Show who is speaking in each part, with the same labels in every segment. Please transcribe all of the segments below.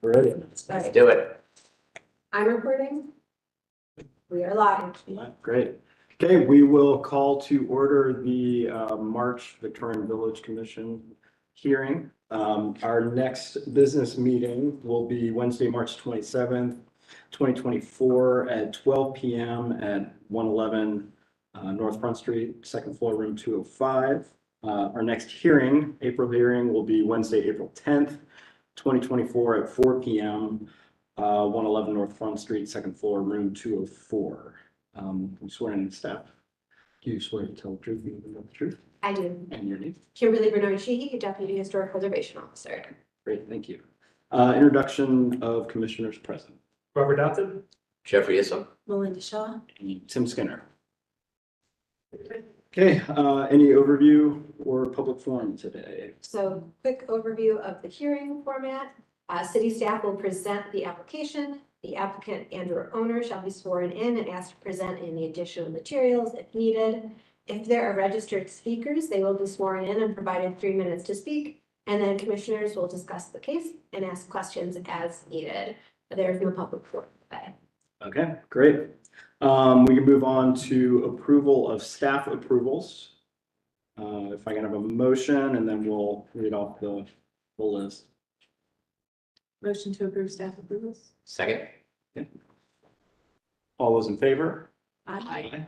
Speaker 1: We're ready.
Speaker 2: Let's do it.
Speaker 3: I'm recording. We are live.
Speaker 1: Great. Okay, we will call to order the March Victorian Village Commission hearing. Our next business meeting will be Wednesday, March 27th, 2024 at 12 p.m. at 111 North Front Street, second floor, room 205. Our next hearing, April hearing, will be Wednesday, April 10th, 2024 at 4 p.m. 111 North Front Street, second floor, room 204. We swear in staff. Do you swear to tell the truth, and nothing but the truth?
Speaker 3: I do.
Speaker 1: And your name?
Speaker 3: Kimberly Bernard Sheehy, Deputy Historic Preservation Officer.
Speaker 1: Great, thank you. Introduction of commissioners present.
Speaker 4: Robert Dotson.
Speaker 2: Jeffrey Issel.
Speaker 3: Melinda Shaw.
Speaker 1: And Tim Skinner. Okay, any overview or public forum today?
Speaker 3: So quick overview of the hearing format. City staff will present the application. The applicant and or owner shall be sworn in and asked to present any additional materials if needed. If there are registered speakers, they will be sworn in and provided 3 minutes to speak. And then commissioners will discuss the case and ask questions as needed. There is no public forum today.
Speaker 1: Okay, great. We can move on to approval of staff approvals. If I can have a motion, and then we'll read off the list.
Speaker 3: Motion to approve staff approvals.
Speaker 2: Second.
Speaker 1: All those in favor?
Speaker 3: Aye.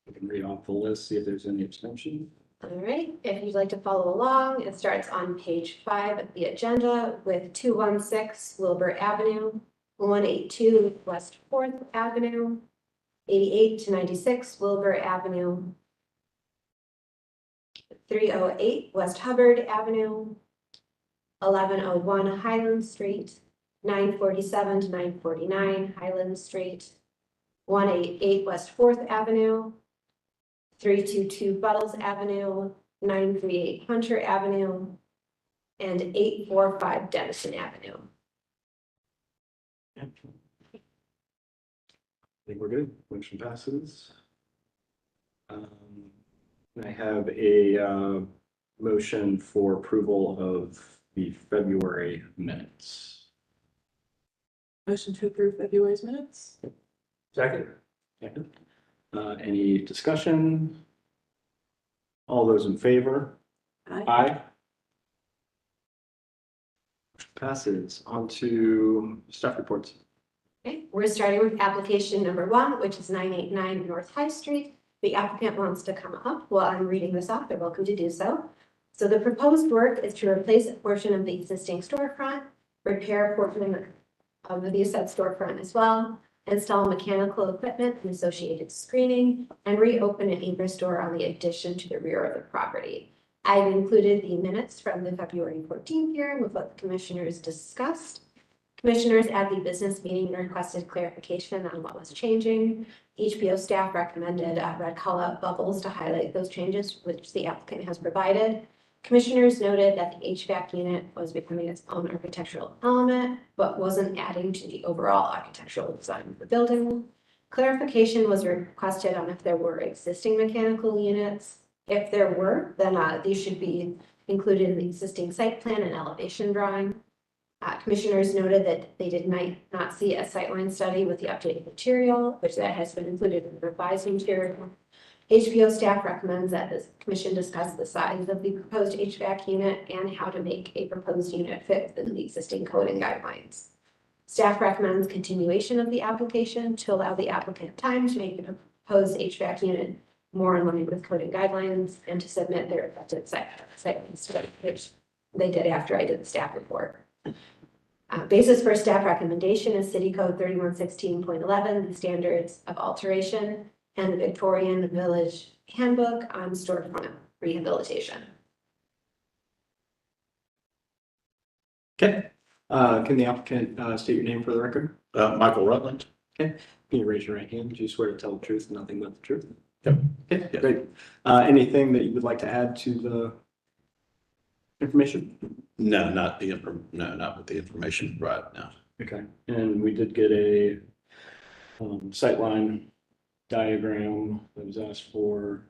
Speaker 1: We can read off the list, see if there's any abstention.
Speaker 3: All right, if you'd like to follow along, it starts on page 5 of the agenda with 216 Wilbur Avenue, 182 West 4th Avenue, 88 to 96 Wilbur Avenue, 308 West Hubbard Avenue, 1101 Highland Street, 947 to 949 Highland Street, 188 West 4th Avenue, 322 Buttles Avenue, 938 Hunter Avenue, and 845 Dennison Avenue.
Speaker 1: I think we're good. Motion passes. I have a motion for approval of the February minutes.
Speaker 5: Motion to approve February's minutes?
Speaker 4: Second.
Speaker 1: Any discussion? All those in favor?
Speaker 5: Aye.
Speaker 1: Aye. Motion passes. On to staff reports.
Speaker 3: Okay, we're starting with application number 1, which is 989 North High Street. The applicant wants to come up while I'm reading this off. They're welcome to do so. So the proposed work is to replace a portion of the existing storefront, repair a portion of the said storefront as well, install mechanical equipment and associated screening, and reopen an egress door on the addition to the rear of the property. I've included the minutes from the February 14th hearing with what the commissioners discussed. Commissioners at the business meeting requested clarification on what was changing. HPO staff recommended red call-out bubbles to highlight those changes, which the applicant has provided. Commissioners noted that the HVAC unit was becoming its own architectural element, but wasn't adding to the overall architectural design of the building. Clarification was requested on if there were existing mechanical units. If there were, then these should be included in the existing site plan and elevation drawing. Commissioners noted that they did not see a sightline study with the updated material, which that has been included in the revised material. HPO staff recommends that the commission discuss the size of the proposed HVAC unit and how to make a proposed unit fit within the existing coding guidelines. Staff recommends continuation of the application to allow the applicant time to make the proposed HVAC unit more in line with coding guidelines and to submit their effective site study, which they did after I did the staff report. Basis for staff recommendation is City Code 3116.11, the standards of alteration, and the Victorian Village Handbook on storefront rehabilitation.
Speaker 1: Okay. Can the applicant state your name for the record?
Speaker 6: Michael Rutland.
Speaker 1: Okay. Can you raise your right hand? Do you swear to tell the truth and nothing but the truth?
Speaker 6: Yep.
Speaker 1: Okay,
Speaker 6: Yes.
Speaker 1: great. Anything that you would like to add to the information?
Speaker 6: No, not with the information right now.
Speaker 1: Okay, and we did get a sightline diagram that was asked for.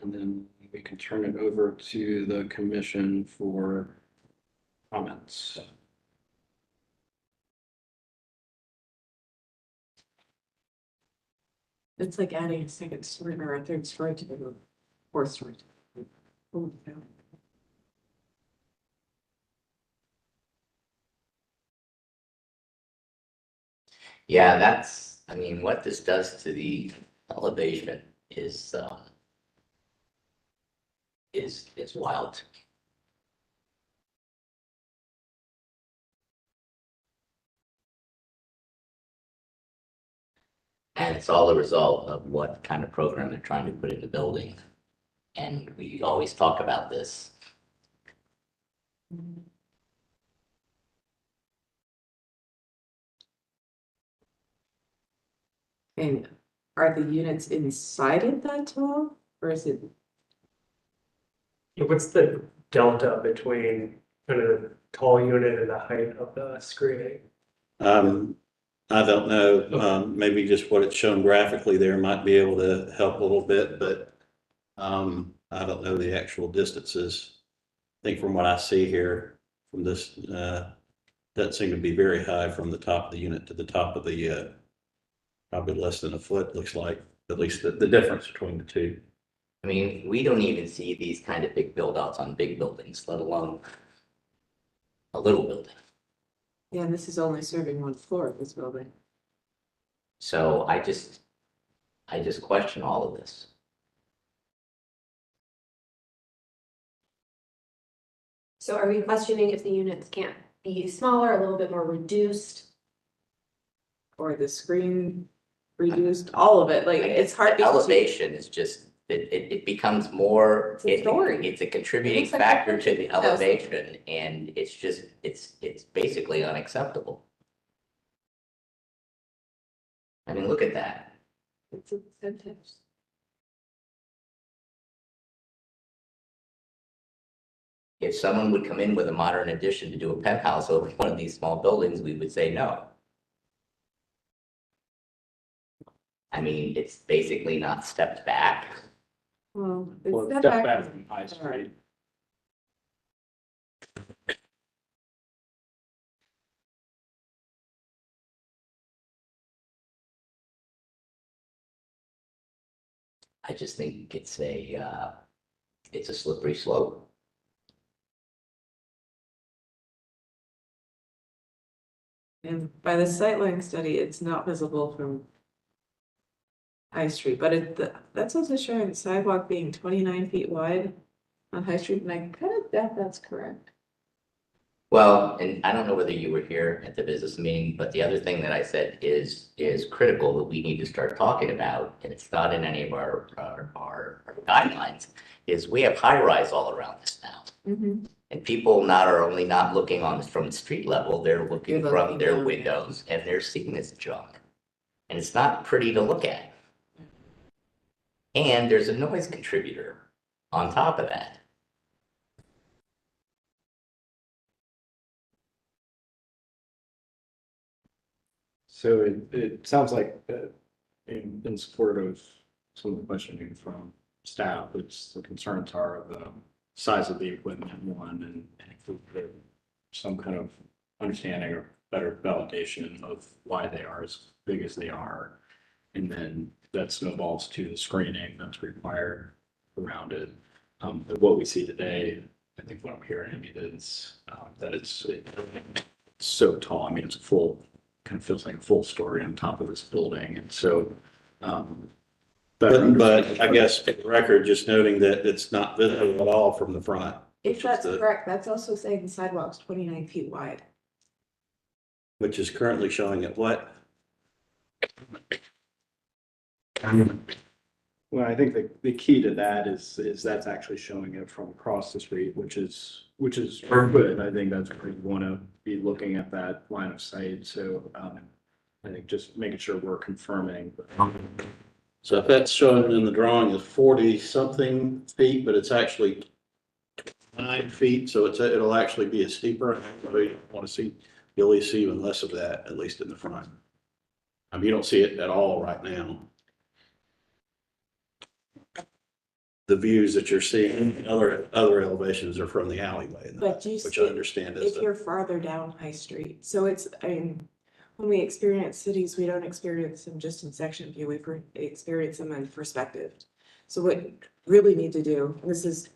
Speaker 1: And then we can turn it over to the commission for comments.
Speaker 5: It's like adding a second story or a third story to the fourth story. Oh, no.
Speaker 2: Yeah, that's, I mean, what this does to the elevation is wild. And it's all a result of what kind of program they're trying to put in the building. And we always talk about this.
Speaker 5: And are the units inside it that tall, or is it?
Speaker 4: What's the delta between kind of the tall unit and the height of the screening?
Speaker 6: I don't know, maybe just what it's shown graphically there might be able to help a little bit, but I don't know the actual distances. I think from what I see here from this, doesn't seem to be very high from the top of the unit to the top of the, probably less than a foot, looks like, at least the difference between the two.
Speaker 2: I mean, we don't even see these kind of big build outs on big buildings, let alone a little building.
Speaker 5: Yeah, and this is only serving one floor of this building.
Speaker 2: So I just question all of this.
Speaker 3: So are we questioning if the units can't be smaller, a little bit more reduced?
Speaker 5: Or the screen reduced, all of it, like,
Speaker 2: I
Speaker 5: it's
Speaker 2: guess
Speaker 5: hard.
Speaker 2: the
Speaker 5: because you-
Speaker 2: elevation is just, it becomes more,
Speaker 5: It's a story.
Speaker 2: it's a contributing
Speaker 5: It looks like
Speaker 2: factor
Speaker 5: a
Speaker 2: to the
Speaker 5: house.
Speaker 2: elevation, and it's just, it's basically unacceptable. I mean, look at that.
Speaker 5: It's a sentence.
Speaker 2: If someone would come in with a modern addition to do a penthouse over one of these small buildings, we would say no. I mean, it's basically not stepped back.
Speaker 5: Well,
Speaker 1: Well,
Speaker 5: it's
Speaker 1: step back from High
Speaker 5: All right.
Speaker 1: Street.
Speaker 2: I just think it's a slippery slope.
Speaker 5: And by the sightline study, it's not visible from High Street, but that's also showing the sidewalk being 29 feet wide on High Street, and I kind of doubt that's correct.
Speaker 2: Well, and I don't know whether you were here at the business meeting, but the other thing that I said is critical that we need to start talking about, and it's not in any of our guidelines, is we have high rise all around this now.
Speaker 5: Mm-hmm.
Speaker 2: And people are only not looking on from the street level, they're looking
Speaker 5: They're
Speaker 2: from
Speaker 5: looking
Speaker 2: their
Speaker 5: down.
Speaker 2: windows and they're seeing this junk. And it's not pretty to look at. And there's a noise contributor on top of that.
Speaker 1: So it sounds like in support of some of the questioning from staff, it's the concerns are the size of the equipment, one, and if some kind of understanding or better validation of why they are as big as they are. And then that snowballs to the screening that's required around it. But what we see today, I think what I'm hearing is that it's so tall. I mean, it's a full, kind of feels like a full story on top of this building. And so,
Speaker 6: But I guess for the record, just noting that it's not visible at all from the front.
Speaker 5: If
Speaker 6: which is
Speaker 5: that's
Speaker 6: the-
Speaker 5: correct, that's also saying the sidewalk's 29 feet wide.
Speaker 6: Which is currently showing at what?
Speaker 1: Well, I think the key to that is that's actually showing it from across the street, which is good. I think that's where you want to be looking at that line of sight. So, I think just making sure we're confirming.
Speaker 6: So if that's shown in the drawing is 40 something feet, but it's actually 9 feet, so it'll actually be a steeper. So you want to see, you'll at least see even less of that, at least in the front. I mean, you don't see it at all right now. the views that you're seeing, other elevations are from the alleyway,
Speaker 5: But do you
Speaker 6: which
Speaker 5: see-
Speaker 6: I understand is
Speaker 5: if you're farther down High Street, so it's, I mean, when we experience cities, we don't experience them just in section view, we experience them in perspective. So what you really need to do, and this is,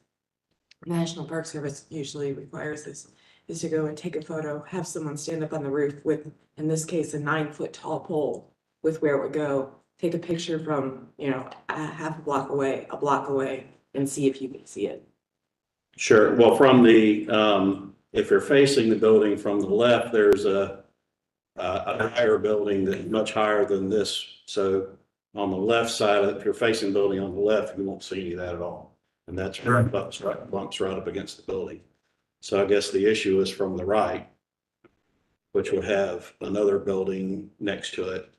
Speaker 5: National Park Service usually requires this, is to go and take a photo, have someone stand up on the roof with, in this case, a 9-foot tall pole with where it would go, take a picture from, you know, a half a block away, and see if you can see it.
Speaker 6: Sure. Well, from the, if you're facing the building from the left, there's a higher building that much higher than this. So on the left side, if you're facing the building on the left, you won't see any of that at all. And that's right bumps right up against the building. So I guess the issue is from the right, which would have another building next to it.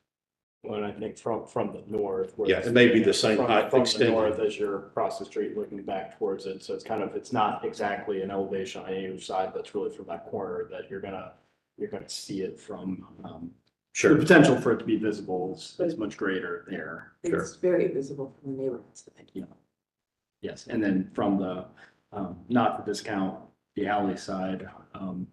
Speaker 1: Well, I think from the north. where
Speaker 6: Yeah,
Speaker 1: it's-
Speaker 6: it may be the same
Speaker 1: from-
Speaker 6: height
Speaker 1: From the
Speaker 6: extended.
Speaker 1: north as you're across the street looking back towards it, so it's not exactly an elevation on either side, that's really from that corner that you're gonna see it from. The
Speaker 6: Sure.
Speaker 1: potential for it to be visible is much greater there.
Speaker 5: It's very visible from the neighborhood side.
Speaker 1: Yes, and then from the, not to discount the alley side,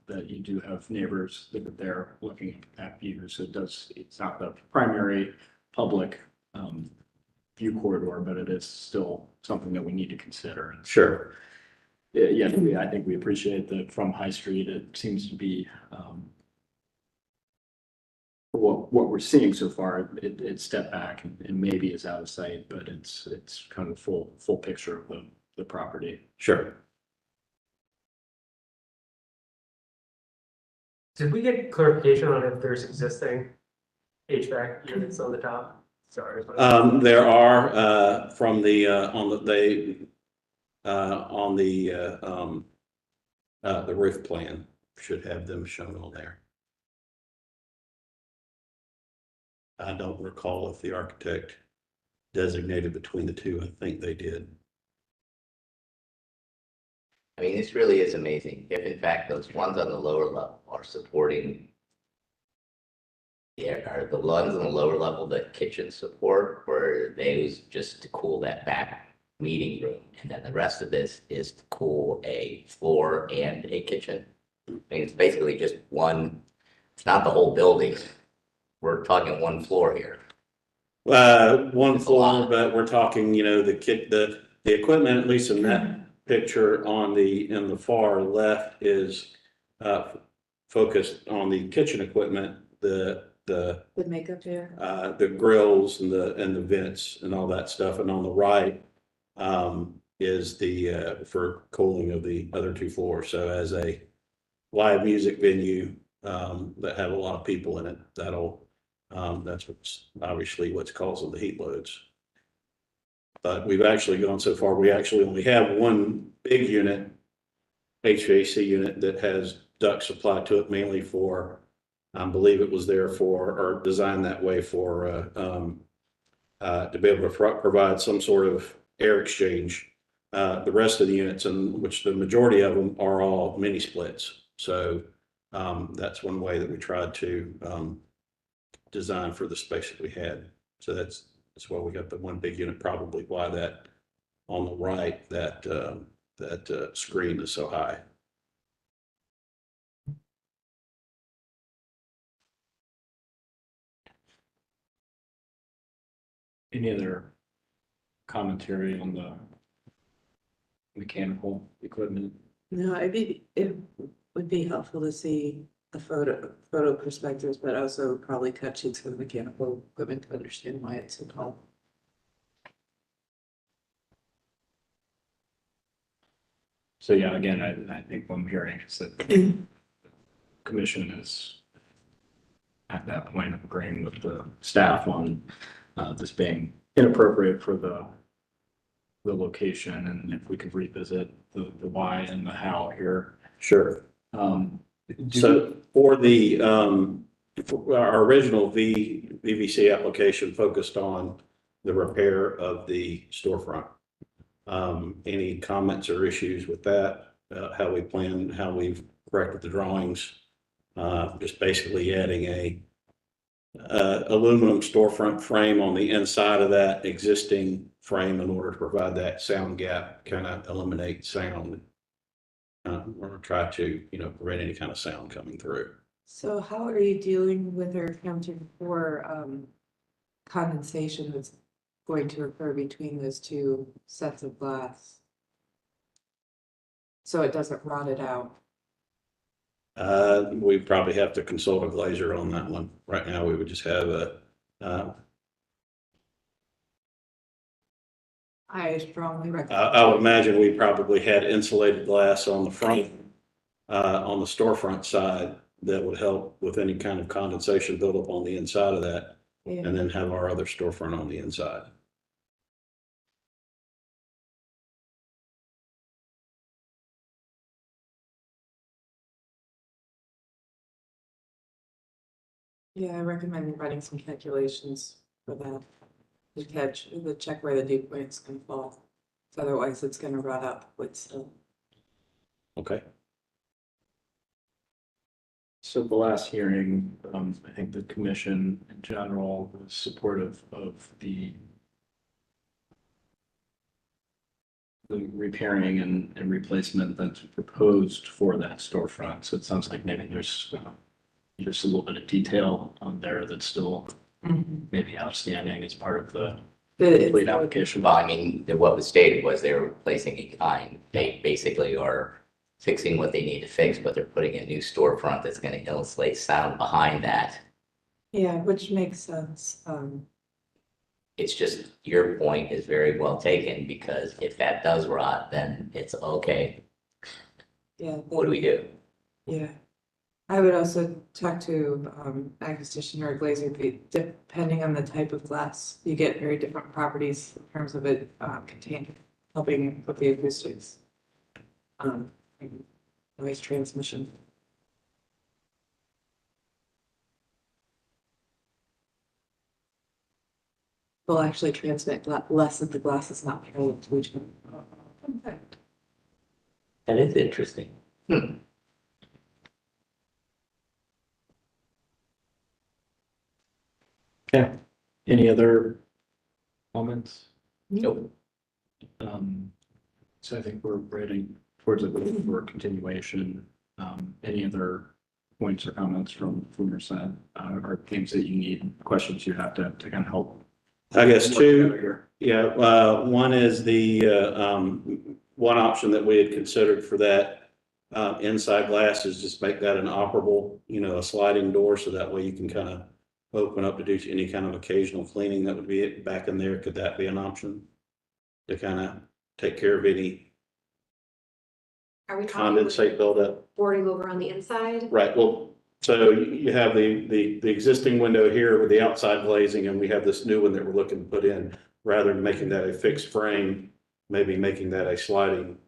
Speaker 1: that you do have neighbors that are there looking at views. It's not the primary public, view corridor, but it is still something that we need to consider.
Speaker 6: Sure.
Speaker 1: Yeah, I think we appreciate that from High Street, it seems to be, what we're seeing so far, it stepped back and maybe is out of sight, but it's kind of full picture of the property.
Speaker 6: Sure.
Speaker 4: Did we get clarification on if there's existing HVAC units on the top? Sorry.
Speaker 6: There are, from the, on the roof plan, should have them shown on there. I don't recall if the architect designated between the two. I think they did.
Speaker 2: I mean, this really is amazing. If in fact those ones on the lower level are supporting. Yeah, are the ones on the lower level the kitchen support, or are those just to cool that back meeting room? And then the rest of this is to cool a floor and a kitchen? I mean, it's basically just one, it's not the whole building. We're talking one floor here.
Speaker 6: One
Speaker 2: It's a
Speaker 6: floor,
Speaker 2: lot.
Speaker 6: but we're talking, you know, the equipment, at least in that picture in the far left is, focused on the kitchen equipment, the
Speaker 5: makeup chair.
Speaker 6: the grills and the vents and all that stuff. And on the right, is the, for cooling of the other two floors. So as a live music venue, that have a lot of people in it, that's obviously what's causing the heat loads. But we've actually gone so far, we actually only have one big unit, HVAC unit, that has duct supply to it mainly for, I believe it was there for, or designed that way for, to be able to provide some sort of air exchange. The rest of the units, and which the majority of them are all mini splits. So that's one way that we tried to design for the space that we had. So that's why we got the one big unit, probably why that on the right, that screen is so high.
Speaker 1: Any other commentary on the mechanical equipment?
Speaker 5: No, it would be helpful to see the photo perspectives, but also probably cut sheets for the mechanical equipment to understand why it's so tall.
Speaker 1: So yeah, again, I think what I'm hearing is that the commission is at that point of agreeing with the staff on this being inappropriate for the location, and if we could revisit the why and the how here.
Speaker 6: Sure. So for the, our original VVC application focused on the repair of the storefront. Any comments or issues with that? How we plan, how we've corrected the drawings? Just basically adding aluminum storefront frame on the inside of that existing frame in order to provide that sound gap, kind of eliminate sound. Or try to, prevent any kind of sound coming through.
Speaker 5: So how are you dealing with or accounting for condensation that's going to occur between those two sets of glass? So it doesn't rot it out.
Speaker 6: We probably have to consult a glazier on that one. Right now, we would just have
Speaker 5: I strongly recommend.
Speaker 6: I would imagine we probably had insulated glass on the front, on the storefront side that would help with any kind of condensation buildup on the inside of that,
Speaker 5: Yeah.
Speaker 6: and then have our other storefront on the inside.
Speaker 5: Yeah, I recommend running some calculations for that. To check where the dew point's gonna fall. Otherwise, it's gonna rot out with still.
Speaker 6: Okay.
Speaker 1: So the last hearing, I think the commission in general was supportive of the repairing and replacement that's proposed for that storefront. So it sounds like maybe there's just a little bit of detail on there that's still maybe outstanding as part of the complete application.
Speaker 2: Well, I mean, what was stated was they were replacing a kind. They basically are fixing what they need to fix, but they're putting a new storefront that's gonna insulate sound behind that.
Speaker 5: Yeah, which makes sense.
Speaker 2: It's just, your point is very well taken, because if that does rot, then it's okay.
Speaker 5: Yeah.
Speaker 2: What do we do?
Speaker 5: Yeah. I would also talk to acoustician or glazier, depending on the type of glass. You get very different properties in terms of it helping with the acoustics. Noise transmission. Will actually transmit less if the glass is not parallel to each other.
Speaker 2: That is interesting.
Speaker 1: Okay. Any other comments?
Speaker 2: Nope.
Speaker 1: So I think we're heading towards a vote for continuation. Any other points or comments from your side, or things that you need, questions you have to kind of help?
Speaker 6: I guess
Speaker 1: work
Speaker 6: two.
Speaker 1: together here?
Speaker 6: Yeah, one is the, one option that we had considered for that, inside glass is just make that an operable, a sliding door, so that way you can kind of open up to do any kind of occasional cleaning that would be back in there. Could that be an option to kind of take care of any
Speaker 3: Are we talking
Speaker 6: condensate buildup?
Speaker 3: boarding over on the inside?
Speaker 6: Right, well, so you have the existing window here with the outside glazing, and we have this new one that we're looking to put in. Rather than making that a fixed frame, maybe making that a sliding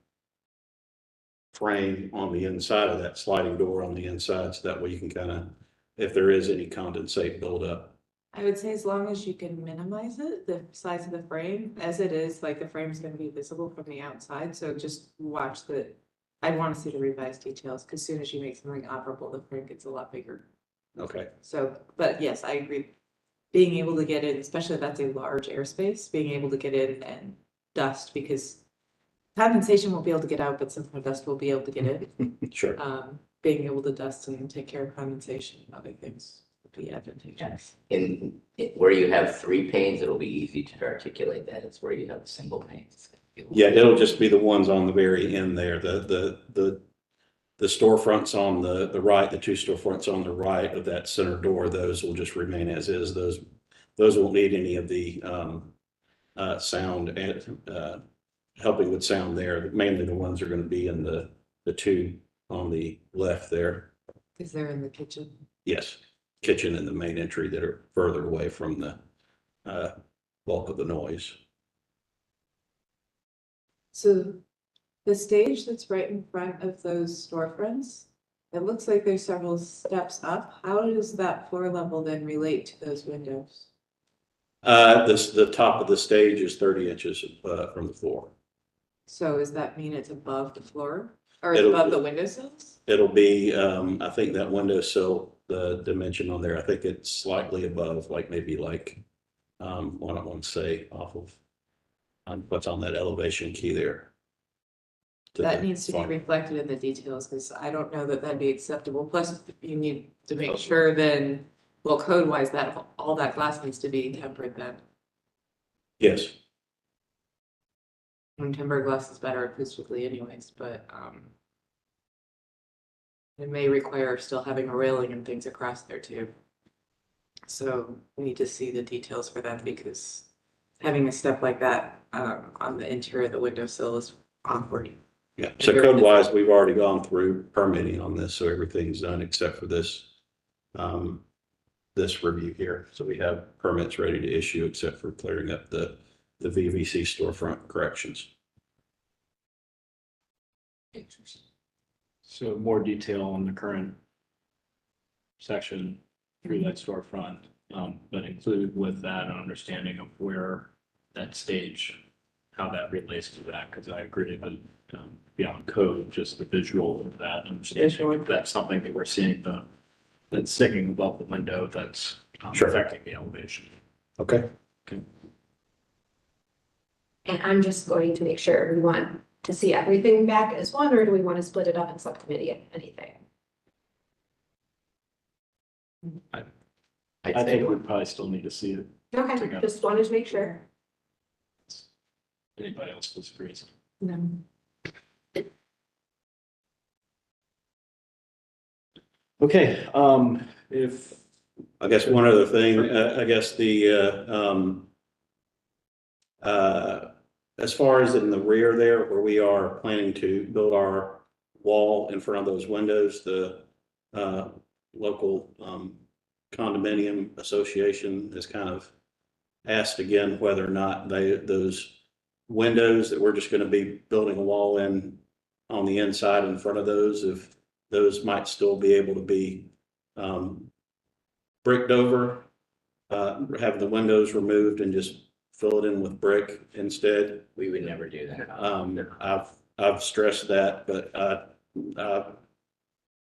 Speaker 6: frame on the inside of that sliding door on the inside, so that way you can kind of, if there is any condensate buildup.
Speaker 5: I would say as long as you can minimize it, the size of the frame, as it is, like the frame's gonna be visible from the outside, so just watch I want to see the revised details, because as soon as you make something operable, the frame gets a lot bigger.
Speaker 6: Okay,
Speaker 5: So, but yes, I agree. Being able to get in, especially if that's a large airspace, being able to get in and dust, because condensation won't be able to get out, but some dust will be able to get in.
Speaker 6: sure.
Speaker 5: Being able to dust and take care of condensation and other things would be advantageous.
Speaker 2: Where you have 3 panes, it'll be easy to articulate that. It's where you have single panes.
Speaker 6: Yeah, it'll just be the ones on the very end there, the storefronts on the right, the 2 storefronts on the right of that center door, those will just remain as is. Those won't need any of the sound and helping with sound there. Mainly the ones are going to be in the 2 on the left there.
Speaker 5: Because they're in the kitchen.
Speaker 6: Yes, kitchen and the main entry that are further away from the bulk of the noise.
Speaker 5: So the stage that's right in front of those storefronts, it looks like there's several steps up. How does that floor level then relate to those windows?
Speaker 6: The top of the stage is 30 inches from the floor.
Speaker 5: So does that mean it's above the floor or it's
Speaker 6: It'll-
Speaker 5: above the windowsills?
Speaker 6: It'll be, I think that windowsill the dimension on there. I think it's slightly above, like maybe like, what I want to say off of, what's on that elevation key there.
Speaker 5: That needs to be reflected in the details, because I don't know that that'd be acceptable. Plus, you need to make sure then, well, code wise, that all that glass needs to be tempered then.
Speaker 6: Yes,
Speaker 5: And tempered glass is better acoustically anyways, but, it may require still having a railing and things across there too. So we need to see the details for that, because having a step like that, on the interior of the windowsill is awkward.
Speaker 6: yeah. So code wise, we've already gone through permitting on this, so everything's done except for this, this review here. So we have permits ready to issue except for clearing up the VVC storefront corrections.
Speaker 7: So more detail on the current section through that storefront, but include with that an understanding of where that stage, how that relates to that, because I agree that beyond code, just the visual of that, understanding if that's something that we're seeing that's sticking above the window that's
Speaker 6: Sure.
Speaker 7: affecting the elevation.
Speaker 6: Okay.
Speaker 3: And I'm just going to make sure we want to see everything back as one, or do we want to split it up in subcommittee and anything?
Speaker 7: I think we probably still need to see it.
Speaker 3: Okay,
Speaker 7: Together.
Speaker 3: just wanted to make sure.
Speaker 7: Anybody else disagrees?
Speaker 5: No.
Speaker 7: Okay, if,
Speaker 6: I guess one other thing, I guess as far as in the rear there, where we are planning to build our wall in front of those windows, the local condominium association has kind of asked again whether or not those windows that we're just going to be building a wall in on the inside in front of those, if those might still be able to be bricked over, have the windows removed and just fill it in with brick instead.
Speaker 2: We would never do that.
Speaker 6: I've stressed that, but I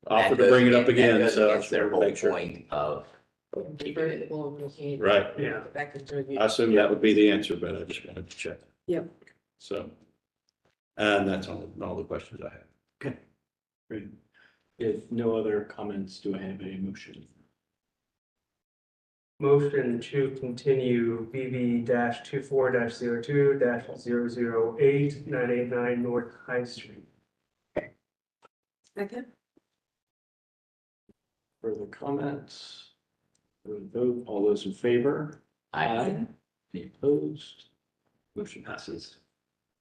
Speaker 6: offered to bring it up again,
Speaker 2: That goes
Speaker 6: so I
Speaker 2: against
Speaker 6: just
Speaker 2: their
Speaker 6: wanted to
Speaker 2: whole
Speaker 6: make sure.
Speaker 2: point of keeping it.
Speaker 6: Right.
Speaker 4: Yeah.
Speaker 5: Back into
Speaker 6: I assumed that would be the answer, but I just wanted to check.
Speaker 5: Yep.
Speaker 6: So, and that's all the questions I have.
Speaker 7: great. If no other comments, do I have a motion?
Speaker 4: Motion to continue BV 24 02 008 989 North High Street.
Speaker 5: Second?
Speaker 7: Further comments? Vote, all those in favor? Any opposed? Motion passes.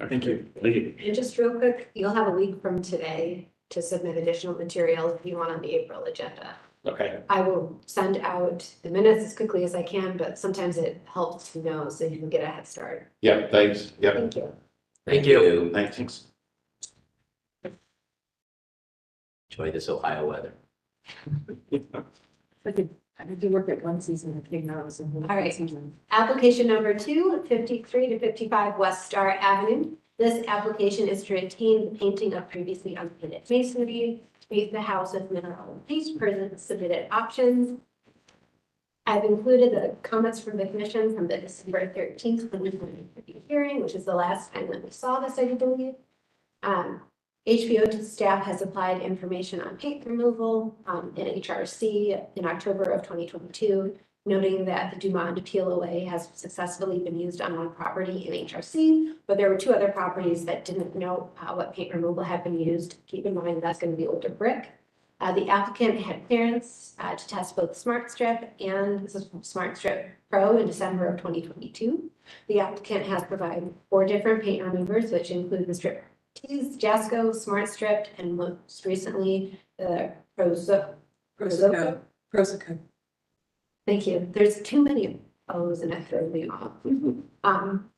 Speaker 7: Thank you.
Speaker 6: Thank you.
Speaker 3: And just real quick, you'll have a week from today to submit additional materials if you want on the April agenda.
Speaker 6: Okay.
Speaker 3: I will send out the minutes as quickly as I can, but sometimes it helps to know so you can get a head start.
Speaker 6: Yep, thanks. Yep.
Speaker 3: Thank you.
Speaker 2: Thank you.
Speaker 6: Thanks.
Speaker 2: Enjoy this Ohio weather.
Speaker 5: I did work at one season at Big Mountains.
Speaker 3: All right. Application number 2, 53 to 55 West Star Avenue. This application is to retain the painting of previously unpainted masonry to meet the house with mineral paste per the submitted options. I've included the comments from the commission from the December 13th 2023 hearing, which is the last time that we saw this, I believe. HPO staff has applied information on paint removal in HRC in October of 2022, noting that the Dumont PLOA has successfully been used on one property in HRC, but there were 2 other properties that didn't know what paint removal had been used. Keep in mind that's going to be older brick. The applicant had clearance to test both Smart Strip and this is Smart Strip Pro in December of 2022. The applicant has provided 4 different paint removers, which include the Strip Tees, Jasco, Smart Strip, and most recently the Prosoco. Thank you. There's too many O's and it throws me off.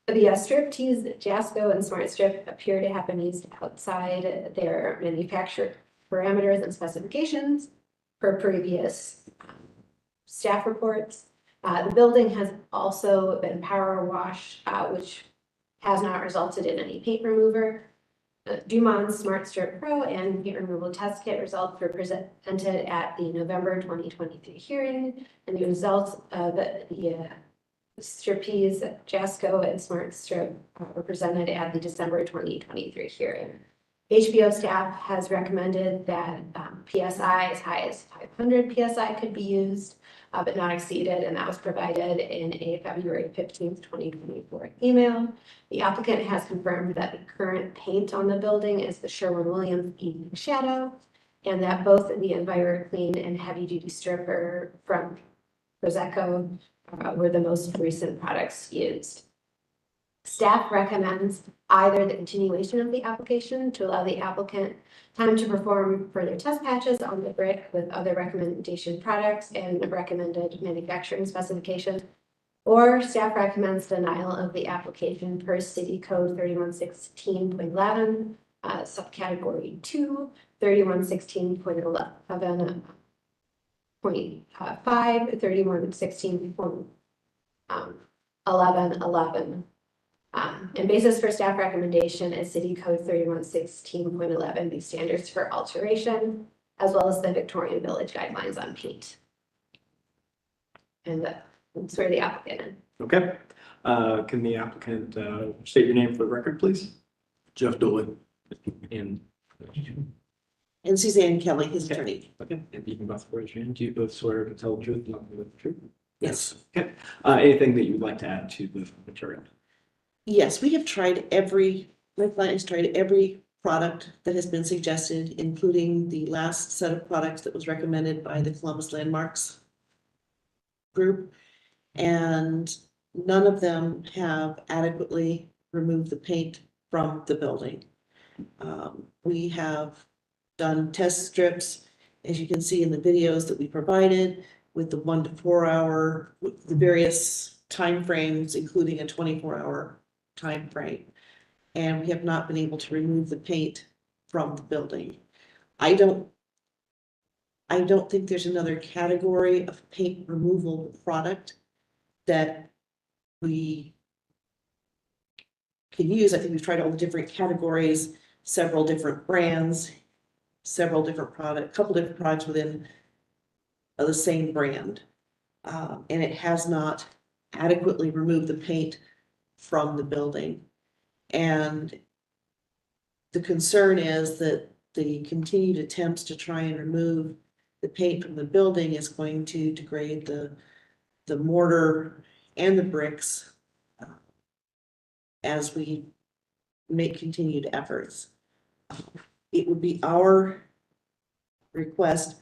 Speaker 3: The Strip Tees, Jasco, and Smart Strip appear to have been used outside their manufacturer parameters and specifications per previous staff reports. The building has also been power washed, which has not resulted in any paint remover. Dumont Smart Strip Pro and heat removal test kit results were presented at the November 2023 hearing. And the results of the Strippies, Jasco and Smart Strip were presented at the December 2023 hearing. HBO staff has recommended that PSI as high as 500 PSI could be used, but not exceeded, and that was provided in a February 15th, 2024 email. The applicant has confirmed that the current paint on the building is the Sherwin-Williams Evening Shadow, and that both the EnviroClean and Heavy Duty Stripper from Prosecco were the most recent products used. Staff recommends either the continuation of the application to allow the applicant time to perform further test patches on the brick with other recommendation products and recommended manufacturing specifications, or staff recommends denial of the application per City Code 3116.11, subcategory 2, 3116.11, 5, 3116.11. And basis for staff recommendation is City Code 3116.11, the standards for alteration, as well as the Victorian Village guidelines on paint. And that's where the applicant is.
Speaker 1: Okay. Can the applicant state your name for the record, please?
Speaker 8: Jeff Dooley.
Speaker 1: And
Speaker 9: Suzanne Kelly, his attorney.
Speaker 1: okay, and you can both raise your hand. Do you both swear to tell the truth, nothing but the truth?
Speaker 9: Yes.
Speaker 1: Okay. Anything that you would like to add to the material?
Speaker 9: Yes, we have tried my client has tried every product that has been suggested, including the last set of products that was recommended by the Columbus Landmarks group. And none of them have adequately removed the paint from the building. We have done test strips, as you can see in the videos that we provided, with the 1 to 4 hour, with the various timeframes, including a 24-hour time frame. And we have not been able to remove the paint from the building. I don't think there's another category of paint removal product that we can use. I think we've tried all the different categories, several different brands, several different products, couple different products within the same brand. And it has not adequately removed the paint from the building. And the concern is that the continued attempts to try and remove the paint from the building is going to degrade the mortar and the bricks as we make continued efforts. It would be our request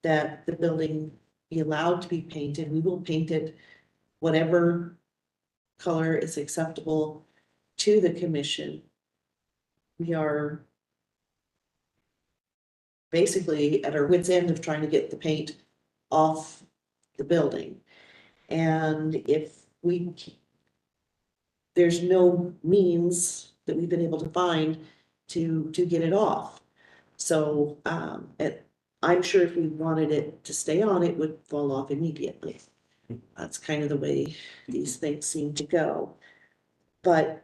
Speaker 9: that the building be allowed to be painted. We will paint it whatever color is acceptable to the commission. We are basically at our wit's end of trying to get the paint off the building. And if there's no means that we've been able to find to get it off. So I'm sure if we wanted it to stay on, it would fall off immediately. That's kind of the way these things seem to go. But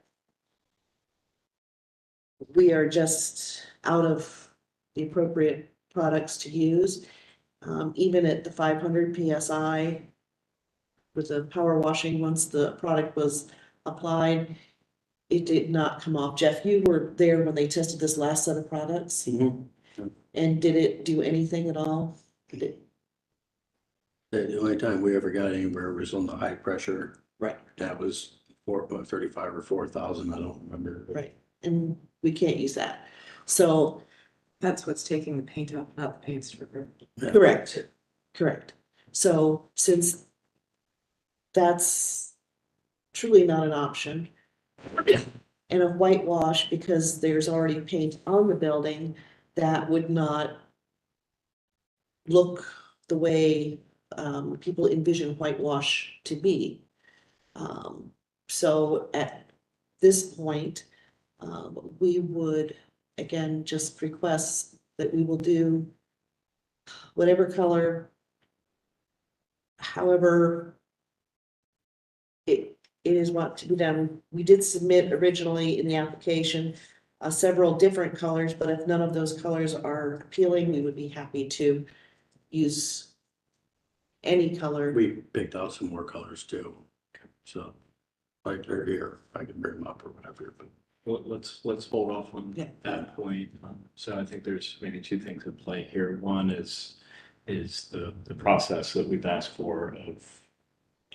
Speaker 9: we are just out of the appropriate products to use. Even at the 500 PSI with the power washing, once the product was applied, it did not come off. Jeff, you were there when they tested this last set of products.
Speaker 8: Mm-hmm.
Speaker 9: And did it do anything at all?
Speaker 8: The only time we ever got anywhere was on the high pressure.
Speaker 9: Right.
Speaker 8: That was 4.35 or 4,000, I don't remember.
Speaker 9: Right, and we can't use that. So,
Speaker 5: That's what's taking the paint off, not the paint stripper.
Speaker 9: correct. So since that's truly not an option, and a whitewash, because there's already paint on the building, that would not look the way people envision whitewash to be. So at this point, we would, again, just request that we will do whatever color, however it is want to be done. We did submit originally in the application several different colors, but if none of those colors are appealing, we would be happy to use any color.
Speaker 8: We picked out some more colors too. So like they're here, I can bring them up or whatever, but
Speaker 7: Let's hold off on
Speaker 9: Yeah.
Speaker 7: that point. So I think there's maybe two things at play here. One is the process that we've asked for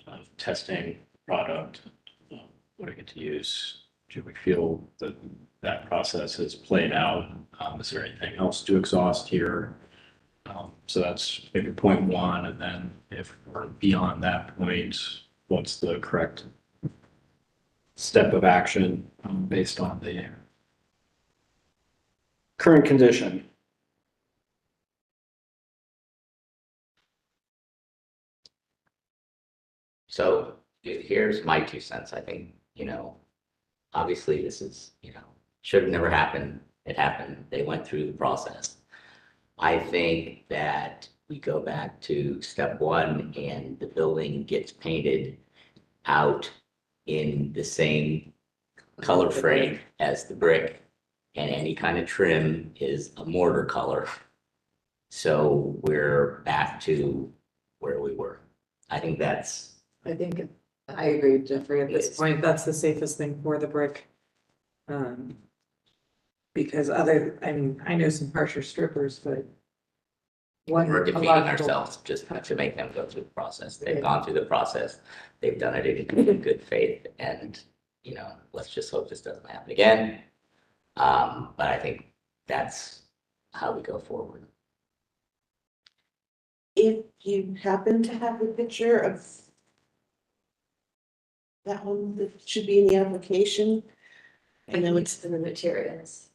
Speaker 7: of testing product. What I get to use. Do we feel that that process has played out? Is there anything else to exhaust here? So that's maybe point one. And then if we're beyond that point, what's the correct step of action based on the
Speaker 1: Current condition.
Speaker 2: So here's my 2 cents. I think, obviously this is, should have never happened. It happened. They went through the process. I think that we go back to step one and the building gets painted out in the same color frame as the brick, and any kind of trim is a mortar color. So we're back to where we were. I think
Speaker 5: I think, I agree, Jeffrey, at this
Speaker 2: It's-
Speaker 5: point, that's the safest thing for the brick. Because I know some harsher strippers, but.
Speaker 2: we're
Speaker 5: a
Speaker 2: defeating
Speaker 5: lot of people-
Speaker 2: ourselves just to make them go through the process. They've gone through the process. They've done it in good faith, and, let's just hope this doesn't happen again. But I think that's how we go forward.
Speaker 9: If you happen to have a picture of that one that should be in the application, and I would,
Speaker 3: It's in the materials.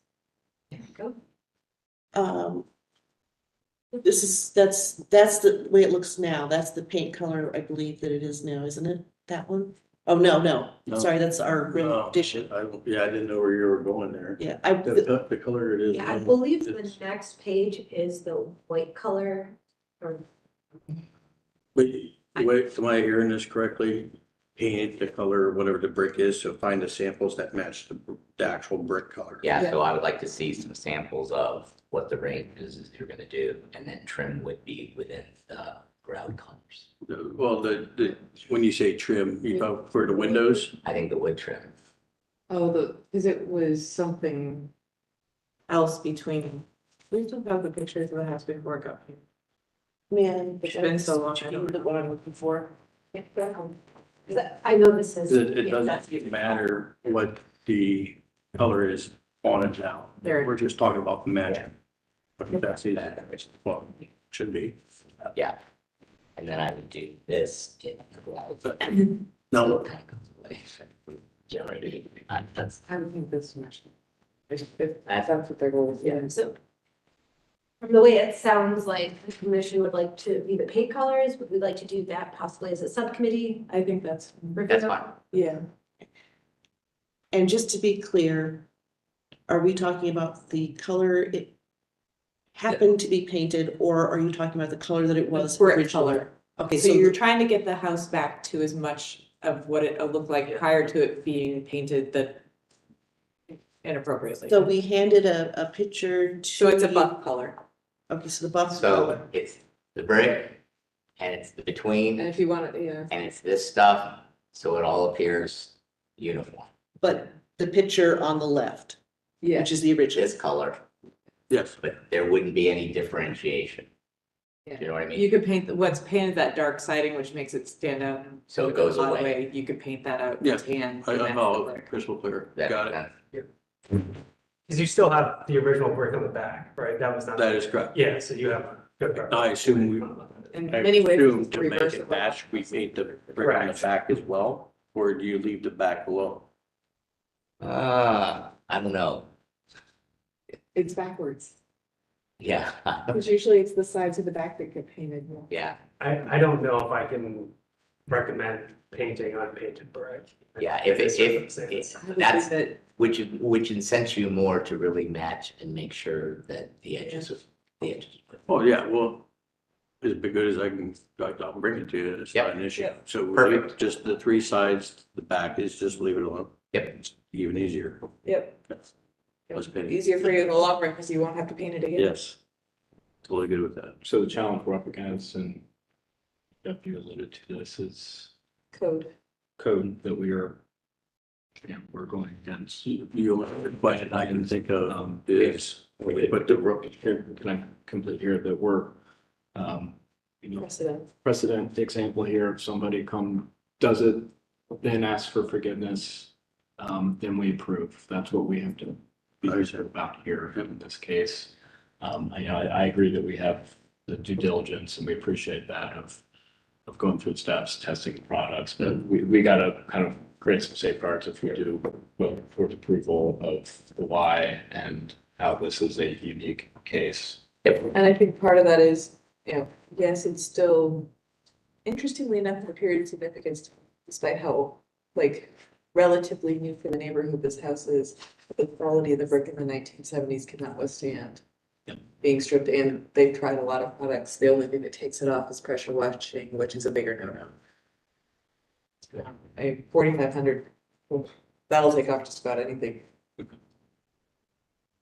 Speaker 3: There we go.
Speaker 9: that's the way it looks now. That's the paint color, I believe that it is now, isn't it? That one? Oh, no,
Speaker 8: No.
Speaker 9: sorry, that's our
Speaker 8: No,
Speaker 9: rendition.
Speaker 8: I didn't know where you were going there.
Speaker 9: Yeah,
Speaker 8: The color it is.
Speaker 3: Yeah, I
Speaker 8: now,
Speaker 3: believe the
Speaker 8: it's-
Speaker 3: next page is the white color, or
Speaker 8: But wait, am I hearing this correctly? Paint the color, whatever the brick is, so find the samples that match the actual brick color.
Speaker 2: Yeah, so I would like to see some samples of what the range is you're gonna do, and then trim would be within the ground colors.
Speaker 8: Well, when you say trim, you know, for the windows,
Speaker 2: I think the wood trim.
Speaker 5: Oh, because it was something else between, we took out the pictures of the house before it got here.
Speaker 9: man.
Speaker 5: It's been so long, I don't
Speaker 9: That's what I'm looking for.
Speaker 3: I know this is.
Speaker 8: it
Speaker 3: yeah, that's-
Speaker 8: doesn't matter what the color is on it now.
Speaker 5: There.
Speaker 8: We're just talking about the matching. But that's easy, well, should be.
Speaker 2: Yeah. And then I would do this in the ground. So
Speaker 8: No,
Speaker 2: it kind of goes away. Generated. That's,
Speaker 5: I would think this much. If
Speaker 2: That's-
Speaker 5: that's what their goal is, yeah.
Speaker 3: So from the way it sounds like the commission would like to leave it paint colors, would we like to do that possibly as a subcommittee?
Speaker 5: I think that's,
Speaker 2: that's fine.
Speaker 5: yeah.
Speaker 9: And just to be clear, are we talking about the color it happened to be painted, or are you talking about the color that it was
Speaker 5: Brick
Speaker 9: originally?
Speaker 5: color.
Speaker 9: Okay,
Speaker 5: So
Speaker 9: so
Speaker 5: you're trying to get the house back to as much of what it looked like prior to it being painted that inappropriately.
Speaker 9: so we handed a picture to.
Speaker 5: So it's a buff color.
Speaker 9: Okay, so the buff
Speaker 2: So
Speaker 9: color.
Speaker 2: it's the brick, and it's the between,
Speaker 5: And if you want it, yeah.
Speaker 2: and it's this stuff, so it all appears uniform.
Speaker 9: But the picture on the left,
Speaker 5: Yeah.
Speaker 9: which is the original.
Speaker 2: This color,
Speaker 8: yes,
Speaker 2: but there wouldn't be any differentiation. Do you know what I mean?
Speaker 5: You could paint, what's painted that dark siding, which makes it stand out.
Speaker 2: So it goes
Speaker 5: a lot of
Speaker 2: away.
Speaker 5: way. You could paint that out
Speaker 8: Yeah.
Speaker 5: tan.
Speaker 8: I
Speaker 5: and that's the
Speaker 8: know,
Speaker 5: brick.
Speaker 8: crystal clear,
Speaker 2: That
Speaker 8: got
Speaker 2: makes
Speaker 8: it.
Speaker 2: sense?
Speaker 4: Because you still have the original brick on the back, right? That was not.
Speaker 8: That is correct.
Speaker 4: Yeah, so you have.
Speaker 8: I assume we-
Speaker 5: In
Speaker 8: I
Speaker 5: many ways,
Speaker 8: assume
Speaker 5: it's
Speaker 8: to make it
Speaker 5: reversible.
Speaker 8: match, we paint the brick on the
Speaker 4: Correct.
Speaker 8: back as well, or do you leave the back alone?
Speaker 2: I don't know.
Speaker 10: It's backwards,
Speaker 2: Yeah,
Speaker 10: because usually it's the sides of the back that get painted.
Speaker 2: yeah,
Speaker 4: I don't know if I can recommend painting unpainted brick.
Speaker 2: yeah. If it's,
Speaker 4: Circumstance.
Speaker 5: I would
Speaker 2: that's,
Speaker 5: say that
Speaker 2: which incents you more to really match and make sure that the edges are.
Speaker 8: Oh, yeah, well, as good as I can, I'll bring it to you, it's not an issue.
Speaker 5: Yep.
Speaker 8: So we'll
Speaker 2: Perfect.
Speaker 8: leave just the three sides, the back is just leave it alone.
Speaker 2: Yep.
Speaker 8: Even easier.
Speaker 5: Yep.
Speaker 8: Was painted.
Speaker 5: Easier for you in the long run because you won't have to paint it again.
Speaker 8: Yes. Totally good with that.
Speaker 7: So the challenge we're up against, and Jeff, you alluded to this, is
Speaker 5: Code.
Speaker 7: code that we're going against.
Speaker 8: The only question I can think of is,
Speaker 7: But here, can I complete here that we're,
Speaker 5: Precedent.
Speaker 7: precedent example here, if somebody does it, then asks for forgiveness, then we approve. That's what we have to be concerned about here in this case. I agree that we have the due diligence and we appreciate that of going through the steps, testing the products, but we gotta kind of create some safeguards if we do vote for approval of the why and how this is a unique case.
Speaker 5: And I think part of that is, yes, it's still, interestingly enough, the period of significance, despite how, like, relatively new for the neighborhood this house is, the quality of the brick in the 1970s cannot withstand being stripped, and they've tried a lot of products. The only thing that takes it off is pressure washing, which is a bigger no-no. A 4,500, that'll take off just about anything.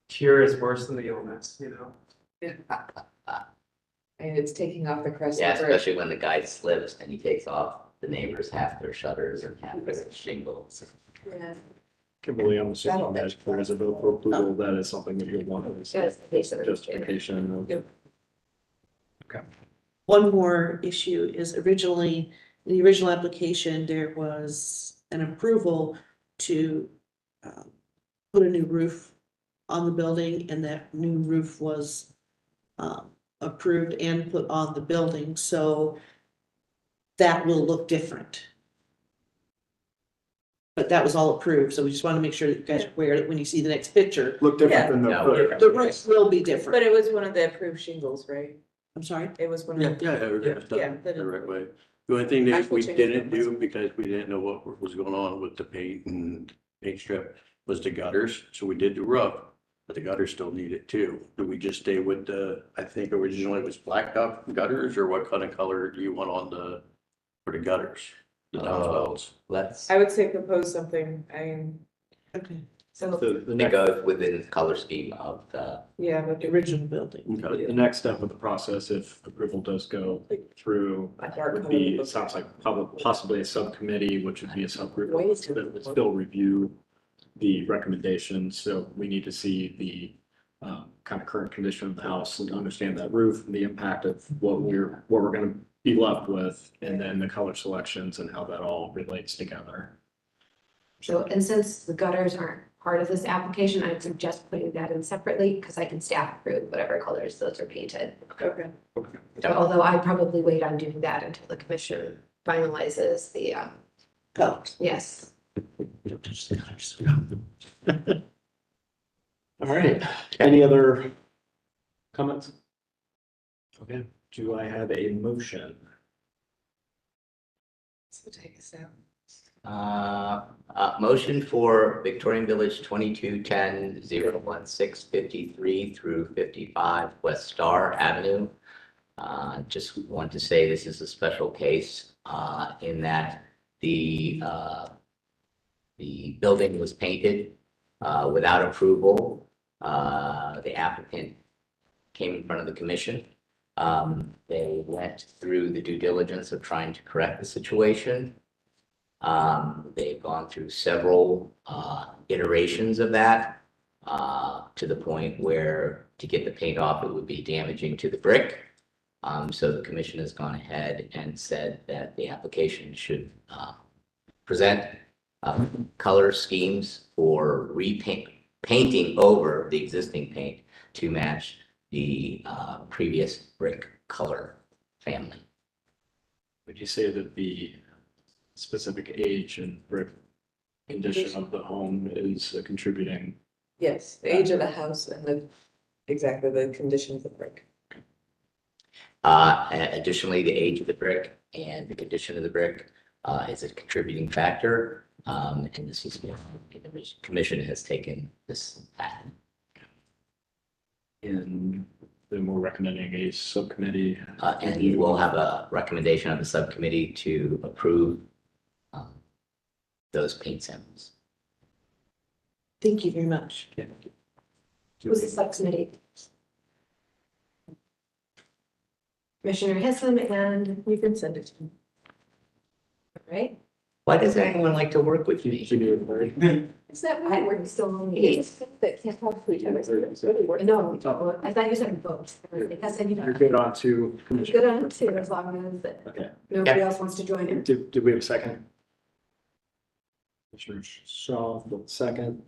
Speaker 4: Cure is worse than the illness,
Speaker 5: And it's taking off the crust.
Speaker 2: Yeah,
Speaker 5: of the brick.
Speaker 2: especially when the guy slips and he takes off the neighbors half their shutters and half their shingles.
Speaker 5: Yeah.
Speaker 7: Kimberly, I'm assuming
Speaker 5: That'll
Speaker 7: that if there is a vote for approval, that is something that you'll want as
Speaker 3: Yes, basically.
Speaker 7: justification of.
Speaker 5: Yep.
Speaker 9: One more issue is originally, in the original application, there was an approval to put a new roof on the building, and that new roof was approved and put on the building, so that will look different. But that was all approved, so we just want to make sure that you guys are aware that when you see the next picture,
Speaker 1: Look different than the.
Speaker 2: Yeah.
Speaker 9: the roof will be
Speaker 5: But
Speaker 9: different.
Speaker 5: it was one of the approved shingles, right?
Speaker 9: I'm sorry?
Speaker 5: It was one
Speaker 8: yeah,
Speaker 5: of,
Speaker 8: everything's
Speaker 5: Yeah,
Speaker 8: done
Speaker 5: that
Speaker 8: the
Speaker 5: is-
Speaker 8: right way. The only thing that
Speaker 5: Actual
Speaker 8: we
Speaker 5: change
Speaker 8: didn't
Speaker 5: was-
Speaker 8: do, because we didn't know what was going on with the paint and paint strip, was the gutters. So we did the roof, but the gutters still need it too. Do we just stay with I think originally it was blacktop gutters, or what kind of color do you want on for the gutters? The downspouts?
Speaker 2: Let's,
Speaker 5: I would say propose something,
Speaker 9: Okay,
Speaker 5: so,
Speaker 7: The
Speaker 2: it
Speaker 7: next,
Speaker 2: goes within the color scheme of the,
Speaker 5: yeah, but
Speaker 9: the original building.
Speaker 8: Okay.
Speaker 7: the next step of the process, if approval does go through,
Speaker 5: a dark
Speaker 7: would
Speaker 5: color
Speaker 7: be,
Speaker 5: would
Speaker 7: it sounds like possibly a subcommittee, which would be a subgroup
Speaker 5: Ways to-
Speaker 7: that would still review the recommendations. So we need to see the kind of current condition of the house and understand that roof and the impact of what we're going to be left with, and then the color selections and how that all relates together.
Speaker 3: So, and since the gutters aren't part of this application, I'd suggest putting that in separately, because I can staff approve whatever colors those are painted.
Speaker 5: Okay.
Speaker 3: Although I'd probably wait on doing that until the commission finalizes the,
Speaker 9: Colors.
Speaker 3: yes.
Speaker 9: Don't touch the colors.
Speaker 7: All right, any other comments? Okay, do I have a motion?
Speaker 5: So take us out.
Speaker 2: motion for Victorian Village 2210-01653 through 55 West Star Avenue. Just want to say this is a special case, in that the building was painted, without approval. The applicant came in front of the commission. They went through the due diligence of trying to correct the situation. They've gone through several iterations of that, to the point where to get the paint off, it would be damaging to the brick. So the commission has gone ahead and said that the application should present color schemes for painting over the existing paint to match the previous brick color family.
Speaker 7: Would you say that the specific age and brick condition of the home is contributing?
Speaker 5: Yes, the age of the house and exactly the conditions of the brick.
Speaker 2: Additionally, the age of the brick and the condition of the brick is a contributing factor. And this is, the commission has taken this path.
Speaker 7: And then we're recommending a subcommittee.
Speaker 2: And you will have a recommendation of the subcommittee to approve those paint samples.
Speaker 9: Thank you very much.
Speaker 3: Who's the subcommittee? Commissioner Hislam and,
Speaker 5: You can send it to me.
Speaker 3: right?
Speaker 2: Why does anyone like to work with me?
Speaker 3: Is that why we're still on?
Speaker 2: Yes.
Speaker 3: That can't talk to each other. No, I thought you said both. I said you
Speaker 1: You're good on two.
Speaker 3: Good on two, as long as
Speaker 1: Okay.
Speaker 3: nobody else wants to join in.
Speaker 1: Did we have a second? Commissioner Shaw, second.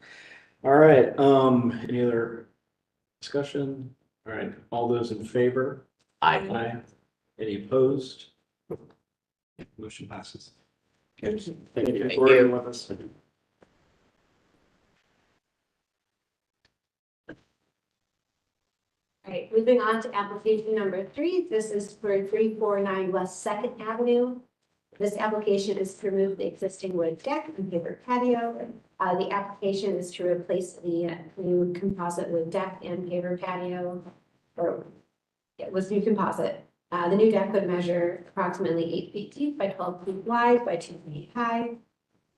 Speaker 1: All right, any other discussion? All right, all those in favor? Aye. Any opposed? Motion passes. Thank you.
Speaker 2: Thank
Speaker 1: for
Speaker 2: you.
Speaker 1: working with us.
Speaker 3: All right, moving on to application number 3. This is for 349 West Second Avenue. This application is to remove the existing wood deck and paver patio. The application is to replace the new composite wood deck and paver patio, or it was new composite. The new deck would measure approximately 8 feet deep by 12 feet wide by 2 feet high.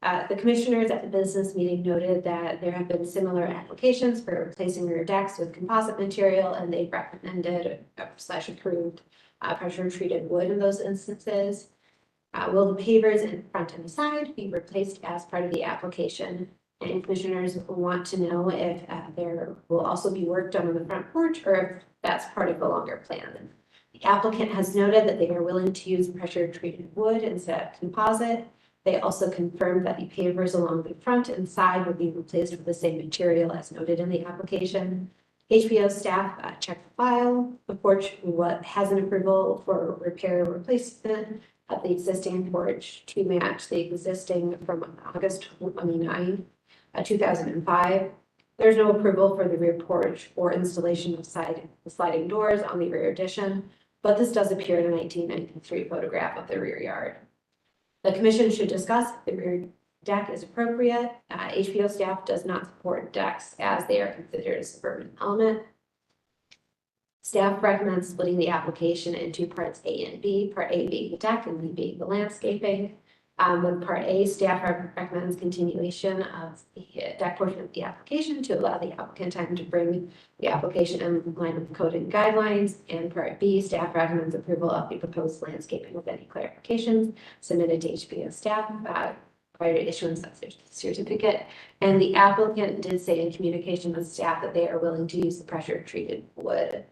Speaker 3: The commissioners at the business meeting noted that there have been similar applications for replacing rear decks with composite material, and they recommended / approved pressure treated wood in those instances. Will the pavers in front and side be replaced as part of the application? And commissioners want to know if there will also be work done on the front porch, or if that's part of the longer plan. The applicant has noted that they are willing to use pressure treated wood instead of composite. They also confirmed that the pavers along the front and side would be replaced with the same material as noted in the application. HBO staff checked the file. The porch has an approval for repair or replacement of the existing porch to match the existing from August 29, 2005. There's no approval for the rear porch or installation of sliding doors on the rear addition, but this does appear in a 1993 photograph of the rear yard. The commission should discuss if the rear deck is appropriate. HPO staff does not support decks as they are considered a suburban element. Staff recommends splitting the application into parts A and B, part A being the deck and B being the landscaping. With part A, staff recommends continuation of the deck portion of the application to allow the applicant time to bring the application in line with code and guidelines. And part B, staff recommends approval of the proposed landscaping with any clarifications submitted to HPO staff prior to issuance of the certificate. And the applicant did say in communication with staff that they are willing to use the pressure treated wood.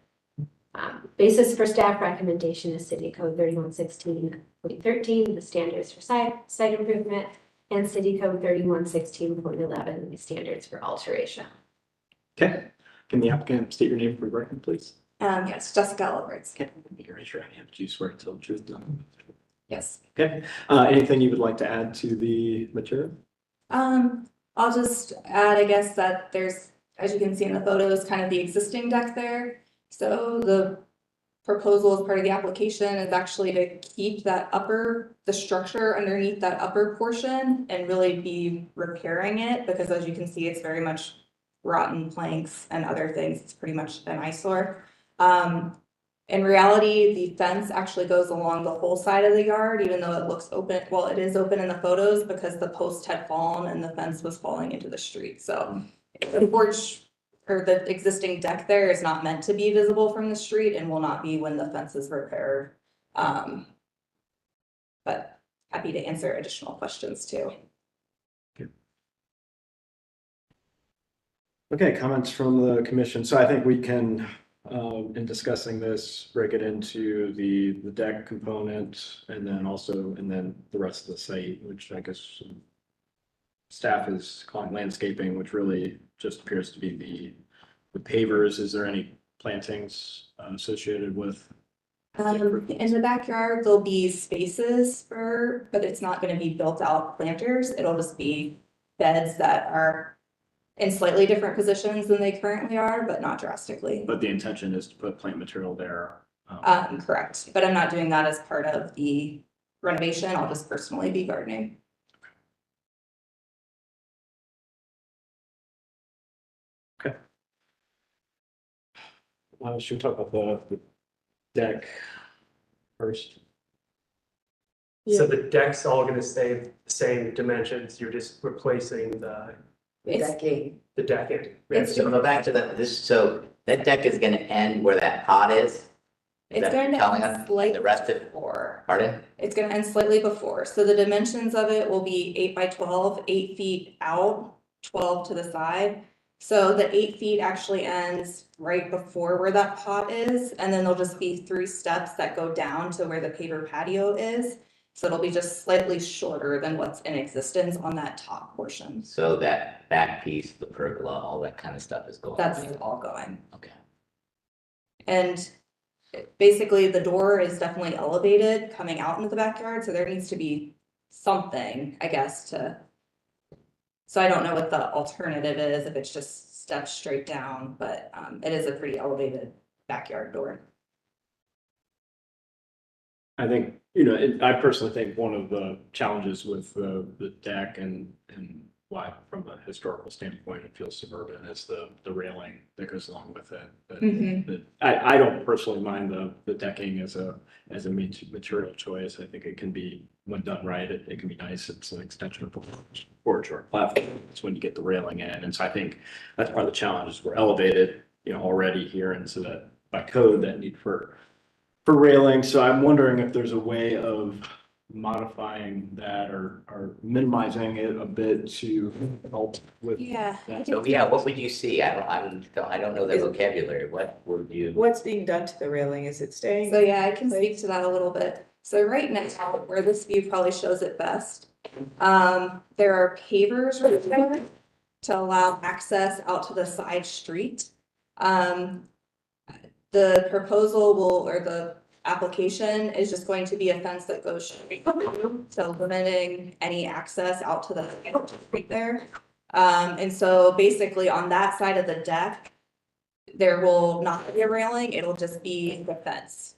Speaker 3: Basis for staff recommendation is City Code 3116.13, the standards for site improvement, and City Code 3116.11, the standards for alteration.
Speaker 1: Okay, can the applicant state your name for the record, please?
Speaker 11: Yes, Jessica Alvarez.
Speaker 1: Okay, you raise your hand. Do you swear to tell the truth?
Speaker 11: Yes.
Speaker 1: Okay, anything you would like to add to the material?
Speaker 11: I'll just add, I guess, that there's, as you can see in the photos, kind of the existing deck there. So the proposal as part of the application is actually to keep the structure underneath that upper portion and really be repairing it, because as you can see, it's very much rotten planks and other things. It's pretty much an eyesore. In reality, the fence actually goes along the whole side of the yard, even though it looks open. Well, it is open in the photos because the post had fallen and the fence was falling into the street. So the porch or the existing deck there is not meant to be visible from the street and will not be when the fence is repaired. But happy to answer additional questions too.
Speaker 1: Okay, comments from the commission. So I think we can, in discussing this, break it into the deck component and then the rest of the site, which I guess staff is calling landscaping, which really just appears to be the pavers. Is there any plantings associated with?
Speaker 11: In the backyard, there'll be spaces but it's not going to be built out planters. It'll just be beds that are in slightly different positions than they currently are, but not drastically.
Speaker 1: But the intention is to put plant material there.
Speaker 11: Correct, but I'm not doing that as part of the renovation. I'll just personally be gardening.
Speaker 1: Okay. Should we talk about the deck first?
Speaker 4: So the deck's all gonna stay the same dimensions, you're just replacing the
Speaker 11: It's-
Speaker 10: decking.
Speaker 4: The decking.
Speaker 2: Right, so go back to so that deck is gonna end where that pot is? Is
Speaker 11: It's
Speaker 2: that
Speaker 11: going to
Speaker 2: telling
Speaker 11: end
Speaker 2: us?
Speaker 11: slightly
Speaker 2: The rest of,
Speaker 11: before.
Speaker 2: pardon?
Speaker 11: It's gonna end slightly before, so the dimensions of it will be 8 by 12, 8 feet out, 12 to the side. So the 8 feet actually ends right before where that pot is, and then there'll just be 3 steps that go down to where the paver patio is. So it'll be just slightly shorter than what's in existence on that top portion.
Speaker 2: So that back piece, the pergola, all that kind of stuff is going.
Speaker 11: That's all going.
Speaker 2: Okay.
Speaker 11: And basically, the door is definitely elevated coming out into the backyard, so there needs to be something, I guess, to. So I don't know what the alternative is, if it's just steps straight down, but it is a pretty elevated backyard door.
Speaker 7: I think, I personally think one of the challenges with the deck and why, from a historical standpoint, it feels suburban is the railing that goes along with it. I don't personally mind the decking as a material choice. I think it can be, when done right, it can be nice. It's an extension of the porch or platform. It's when you get the railing in. And so I think that's part of the challenge is we're elevated, already here. And so that by code, that need for railing. So I'm wondering if there's a way of modifying that or minimizing it a bit to help with.
Speaker 11: Yeah.
Speaker 7: that.
Speaker 2: So, yeah, what would you see? I don't know the vocabulary. What would you?
Speaker 5: What's being done to the railing? Is it staying?
Speaker 11: So yeah, I can speak to that a little bit. So right now, where this view probably shows it best, there are pavers right there to allow access out to the side street. The proposal or the application is just going to be a fence that goes straight through, so limiting any access out to the street there. And so basically on that side of the deck, there will not be a railing, it'll just be the fence.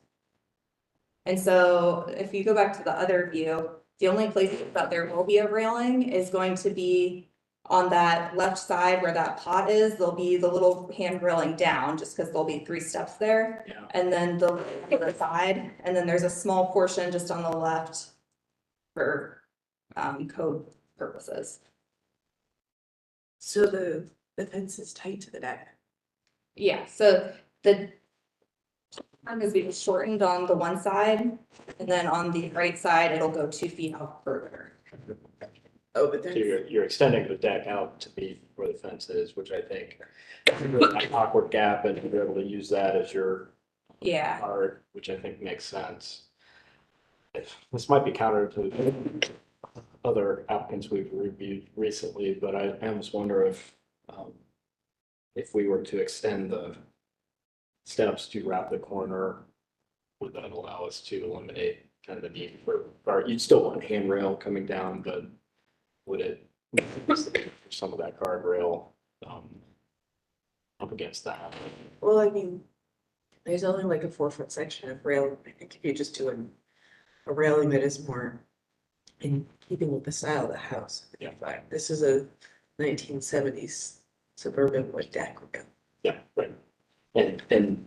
Speaker 11: And so if you go back to the other view, the only place that there will be a railing is going to be on that left side where that pot is. There'll be the little hand railing down, just because there'll be 3 steps there.
Speaker 7: Yeah.
Speaker 11: And then the other side, and then there's a small portion just on the left for code purposes.
Speaker 5: So the fence is tight to the deck.
Speaker 11: Yeah, so the arm is being shortened on the one side, and then on the right side, it'll go 2 feet out further.
Speaker 5: Oh, but
Speaker 7: So
Speaker 5: there's,
Speaker 7: you're extending the deck out to be where the fence is, which I think an awkward gap and you're able to use that as your
Speaker 11: Yeah,
Speaker 7: art, which I think makes sense. This might be counter to other applicants we've reviewed recently, but I almost wonder if we were to extend the steps to wrap the corner, would that allow us to eliminate kind of the need or you'd still want handrail coming down, but would it some of that guardrail up against that?
Speaker 5: well, I mean, there's only like a 4-foot section of rail. I think if you just do a railing that is more in keeping with the style of the house,
Speaker 7: Yeah.
Speaker 5: fine. This is a 1970s suburban wood deck.
Speaker 7: Yeah, right. And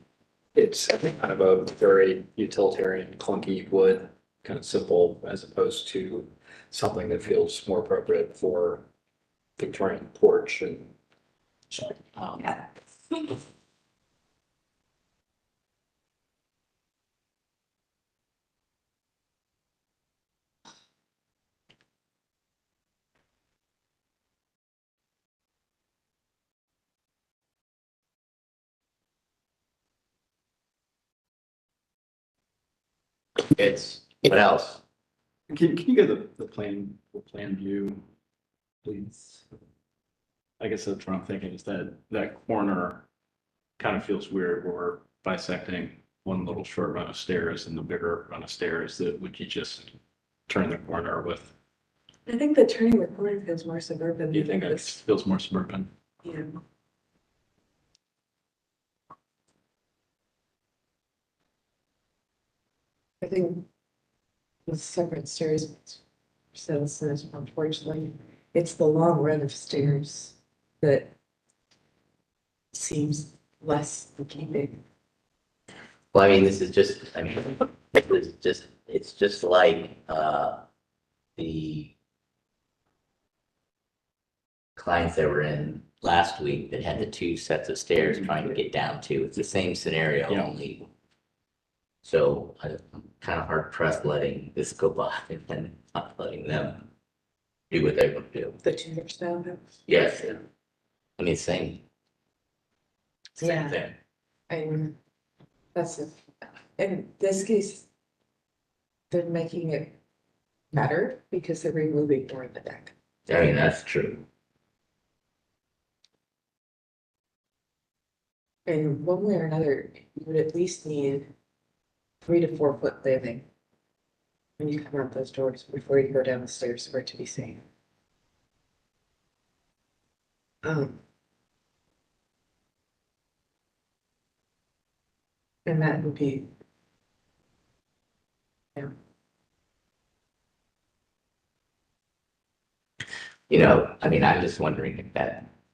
Speaker 7: it's kind of a very utilitarian, clunky wood, kind of simple, as opposed to something that feels more appropriate for Victorian porch and.
Speaker 11: yeah.
Speaker 2: It's, what else?
Speaker 1: Can you get the plan?
Speaker 7: The plan view, please. I guess that's what I'm thinking is that corner kind of feels weird. We're bisecting one little short run of stairs and the bigger run of stairs that would you just turn the corner with?
Speaker 5: I think the turning the corner feels more suburban.
Speaker 7: Do you think
Speaker 5: than
Speaker 7: it
Speaker 5: this.
Speaker 7: feels more suburban?
Speaker 5: Yeah. I think the separate stairs, says unfortunately, it's the long run of stairs that seems less in keeping.
Speaker 2: Well, I mean, this is just, it's just like, the clients that were in last week that had the two sets of stairs trying to get down to. It's the same scenario,
Speaker 1: Yeah.
Speaker 2: only. So I'm kind of hard pressed letting this go by and then not letting them do what they want to do.
Speaker 10: The two style house.
Speaker 2: Yes. I mean, same
Speaker 10: Yeah.
Speaker 2: thing.
Speaker 10: And in this case, they're making it better because they're removing more of the deck.
Speaker 2: I mean, that's true.
Speaker 10: And one way or another, you would at least need 3 to 4 foot landing when you come out those doors before you go down the stairs for it to be safe. And that would be,
Speaker 2: You know, I mean, I'm just wondering if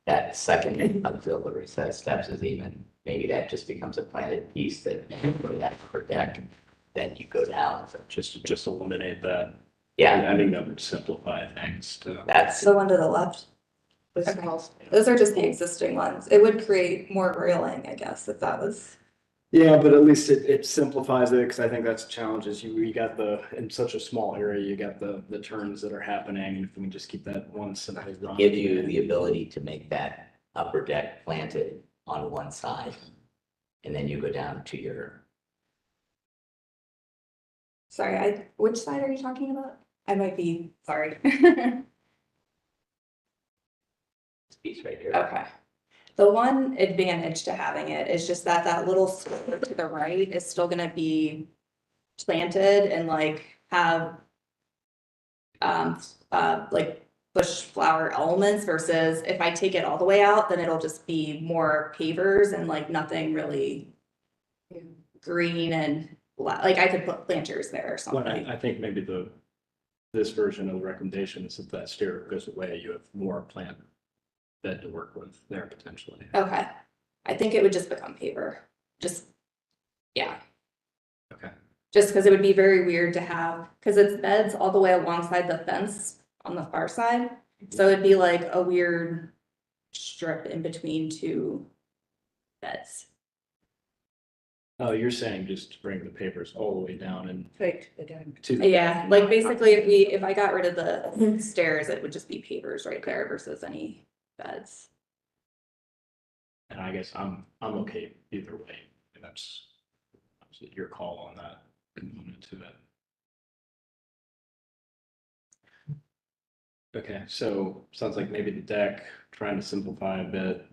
Speaker 2: that second auxiliary set of steps is even, maybe that just becomes a planted piece that for that per deck, then you go down.
Speaker 7: Just eliminate that.
Speaker 2: Yeah,
Speaker 7: I think that would simplify things to.
Speaker 2: that's,
Speaker 11: The one to the left,
Speaker 10: this
Speaker 11: Okay.
Speaker 10: calls.
Speaker 11: those are just the existing ones. It would create more railing, I guess, if that was.
Speaker 1: Yeah, but at least it simplifies it, because I think that's the challenge is you got in such a small area, you got the turns that are happening. If we can just keep that one simple run.
Speaker 2: give you the ability to make that upper deck planted on one side. And then you go down to your,
Speaker 11: Sorry, which side are you talking about? I might be, sorry.
Speaker 2: piece right here.
Speaker 11: Okay. The one advantage to having it is just that that little square to the right is still gonna be planted and like have like bush flower elements versus if I take it all the way out, then it'll just be more pavers and like nothing really green and like I could put planters there or
Speaker 7: Well,
Speaker 11: something.
Speaker 7: I think maybe this version of the recommendation is if that stair goes away, you have more plant bed to work with there potentially.
Speaker 11: Okay, I think it would just become paver, just, yeah.
Speaker 7: Okay.
Speaker 11: Just because it would be very weird to have, because it's beds all the way alongside the fence on the far side. So it'd be like a weird strip in between two beds.
Speaker 1: Oh, you're saying just bring the papers all the way down and
Speaker 10: Fake again.
Speaker 1: to the.
Speaker 11: Yeah, like basically if I got rid of the stairs, it would just be pavers right there versus any beds.
Speaker 7: And I guess I'm okay either way. That's your call on that component to it.
Speaker 1: Okay, so sounds like maybe the deck, trying to simplify a bit,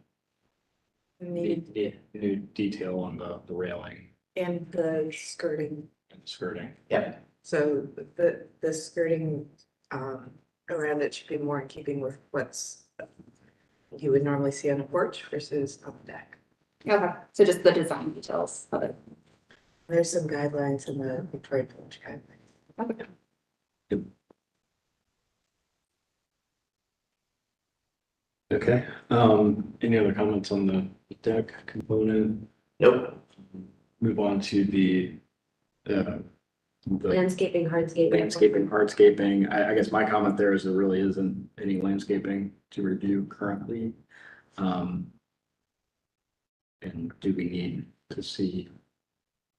Speaker 10: Need
Speaker 1: new detail on the railing
Speaker 10: and the skirting.
Speaker 1: and skirting.
Speaker 2: Yep.
Speaker 10: So the skirting around it should be more in keeping with what's you would normally see on a porch versus on the deck.
Speaker 11: Okay, so just the design details of it.
Speaker 10: There's some guidelines in the Victorian Village guidelines.
Speaker 11: Okay.
Speaker 1: Okay, any other comments on the deck component?
Speaker 2: Nope.
Speaker 1: Move on to the
Speaker 3: Landscaping, hardscaping.
Speaker 1: landscaping, hardscaping. I guess my comment there is there really isn't any landscaping to review currently. And do we need to see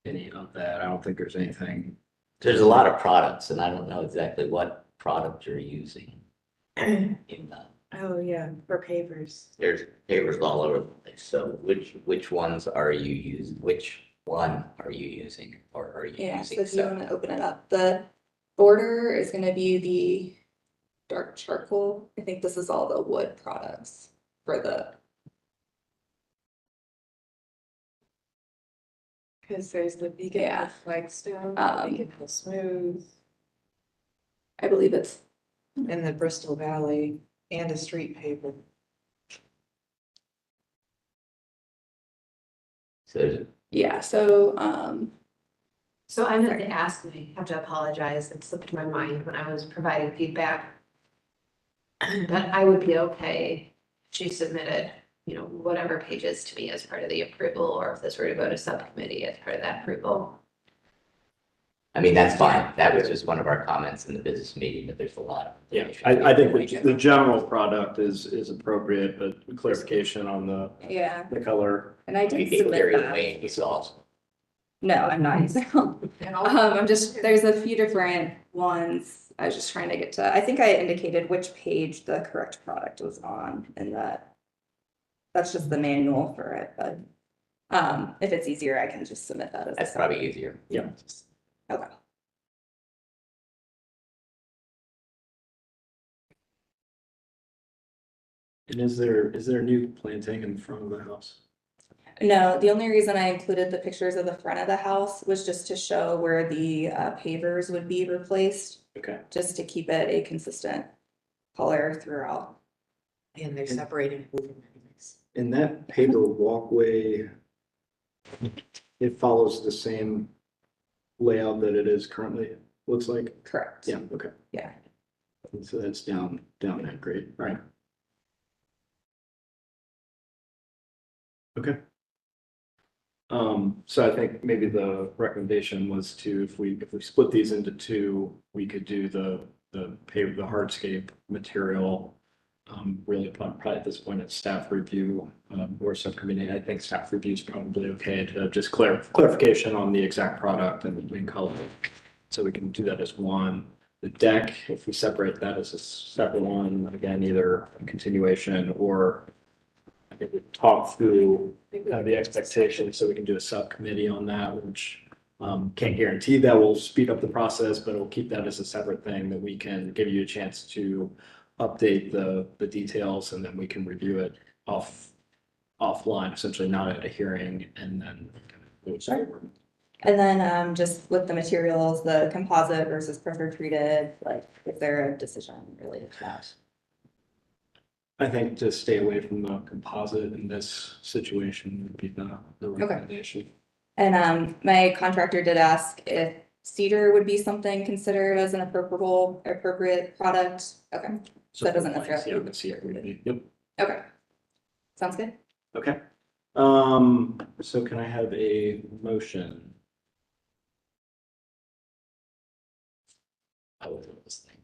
Speaker 1: any of that? I don't think there's anything.
Speaker 2: There's a lot of products and I don't know exactly what product you're using. In the,
Speaker 10: Oh, yeah, for pavers.
Speaker 2: there's papers all over the place. So which ones are you using? Which one are you using or are you
Speaker 11: Yeah, so
Speaker 2: using?
Speaker 11: if you want to open it up, the border is gonna be the dark charcoal. I think this is all the wood products for the,
Speaker 10: Because there's the Beacon
Speaker 11: Yeah.
Speaker 10: Hill flagstone,
Speaker 11: Um,
Speaker 10: Beacon Hill smooth,
Speaker 11: I believe it's,
Speaker 10: and the Bristol Valley, and a street paver.
Speaker 2: So
Speaker 11: yeah, so,
Speaker 3: So I meant to ask, and I have to apologize, it slipped my mind when I was providing feedback. That I would be okay if she submitted, whatever pages to me as part of the approval, or if this were to go to subcommittee as part of that approval.
Speaker 2: I mean, that's fine. That was just one of our comments in the business meeting, that there's a lot of.
Speaker 1: Yeah, I think the general product is appropriate, but clarification on
Speaker 11: Yeah,
Speaker 1: the color.
Speaker 11: and I
Speaker 2: You
Speaker 11: did
Speaker 2: can
Speaker 11: submit
Speaker 2: carry
Speaker 11: that.
Speaker 2: away the salt.
Speaker 11: No, I'm not using them. I'm just, there's a few different ones. I was just trying to get to, I think I indicated which page the correct product was on in that. That's just the manual for it, but if it's easier, I can just submit that as.
Speaker 2: That's probably easier.
Speaker 1: Yeah.
Speaker 11: Okay.
Speaker 1: And is there new planting in the front of the house?
Speaker 11: No, the only reason I included the pictures of the front of the house was just to show where the pavers would be replaced,
Speaker 1: Okay.
Speaker 11: just to keep it a consistent color throughout.
Speaker 10: And they're separating.
Speaker 1: In that paver walkway, it follows the same layout that it is currently, looks like?
Speaker 11: Correct.
Speaker 1: Yeah, okay.
Speaker 11: Yeah.
Speaker 1: So that's down that grade, right? Okay. So I think maybe the recommendation was to, if we split these into two, we could do the hardscape material. Really probably at this point, it's staff review, or subcommittee. I think staff review is probably okay to just clarification on the exact product and color. So we can do that as one. The deck, if we separate that as a separate one, again, either a continuation or I think we talk through the expectations, so we can do a subcommittee on that, which can't guarantee that will speed up the process, but we'll keep that as a separate thing that we can give you a chance to update the details, and then we can review it offline, essentially not at a hearing, and then move forward.
Speaker 11: And then just with the materials, the composite versus pressure treated, like is there a decision related to that?
Speaker 1: I think to stay away from the composite in this situation would be the recommendation.
Speaker 11: And my contractor did ask if cedar would be something considered as an appropriate product. Okay, so that doesn't necessarily.
Speaker 1: Yeah, the CR would be, yep.
Speaker 11: Okay, sounds good.
Speaker 1: Okay. So can I have a motion?
Speaker 2: I will do this thing.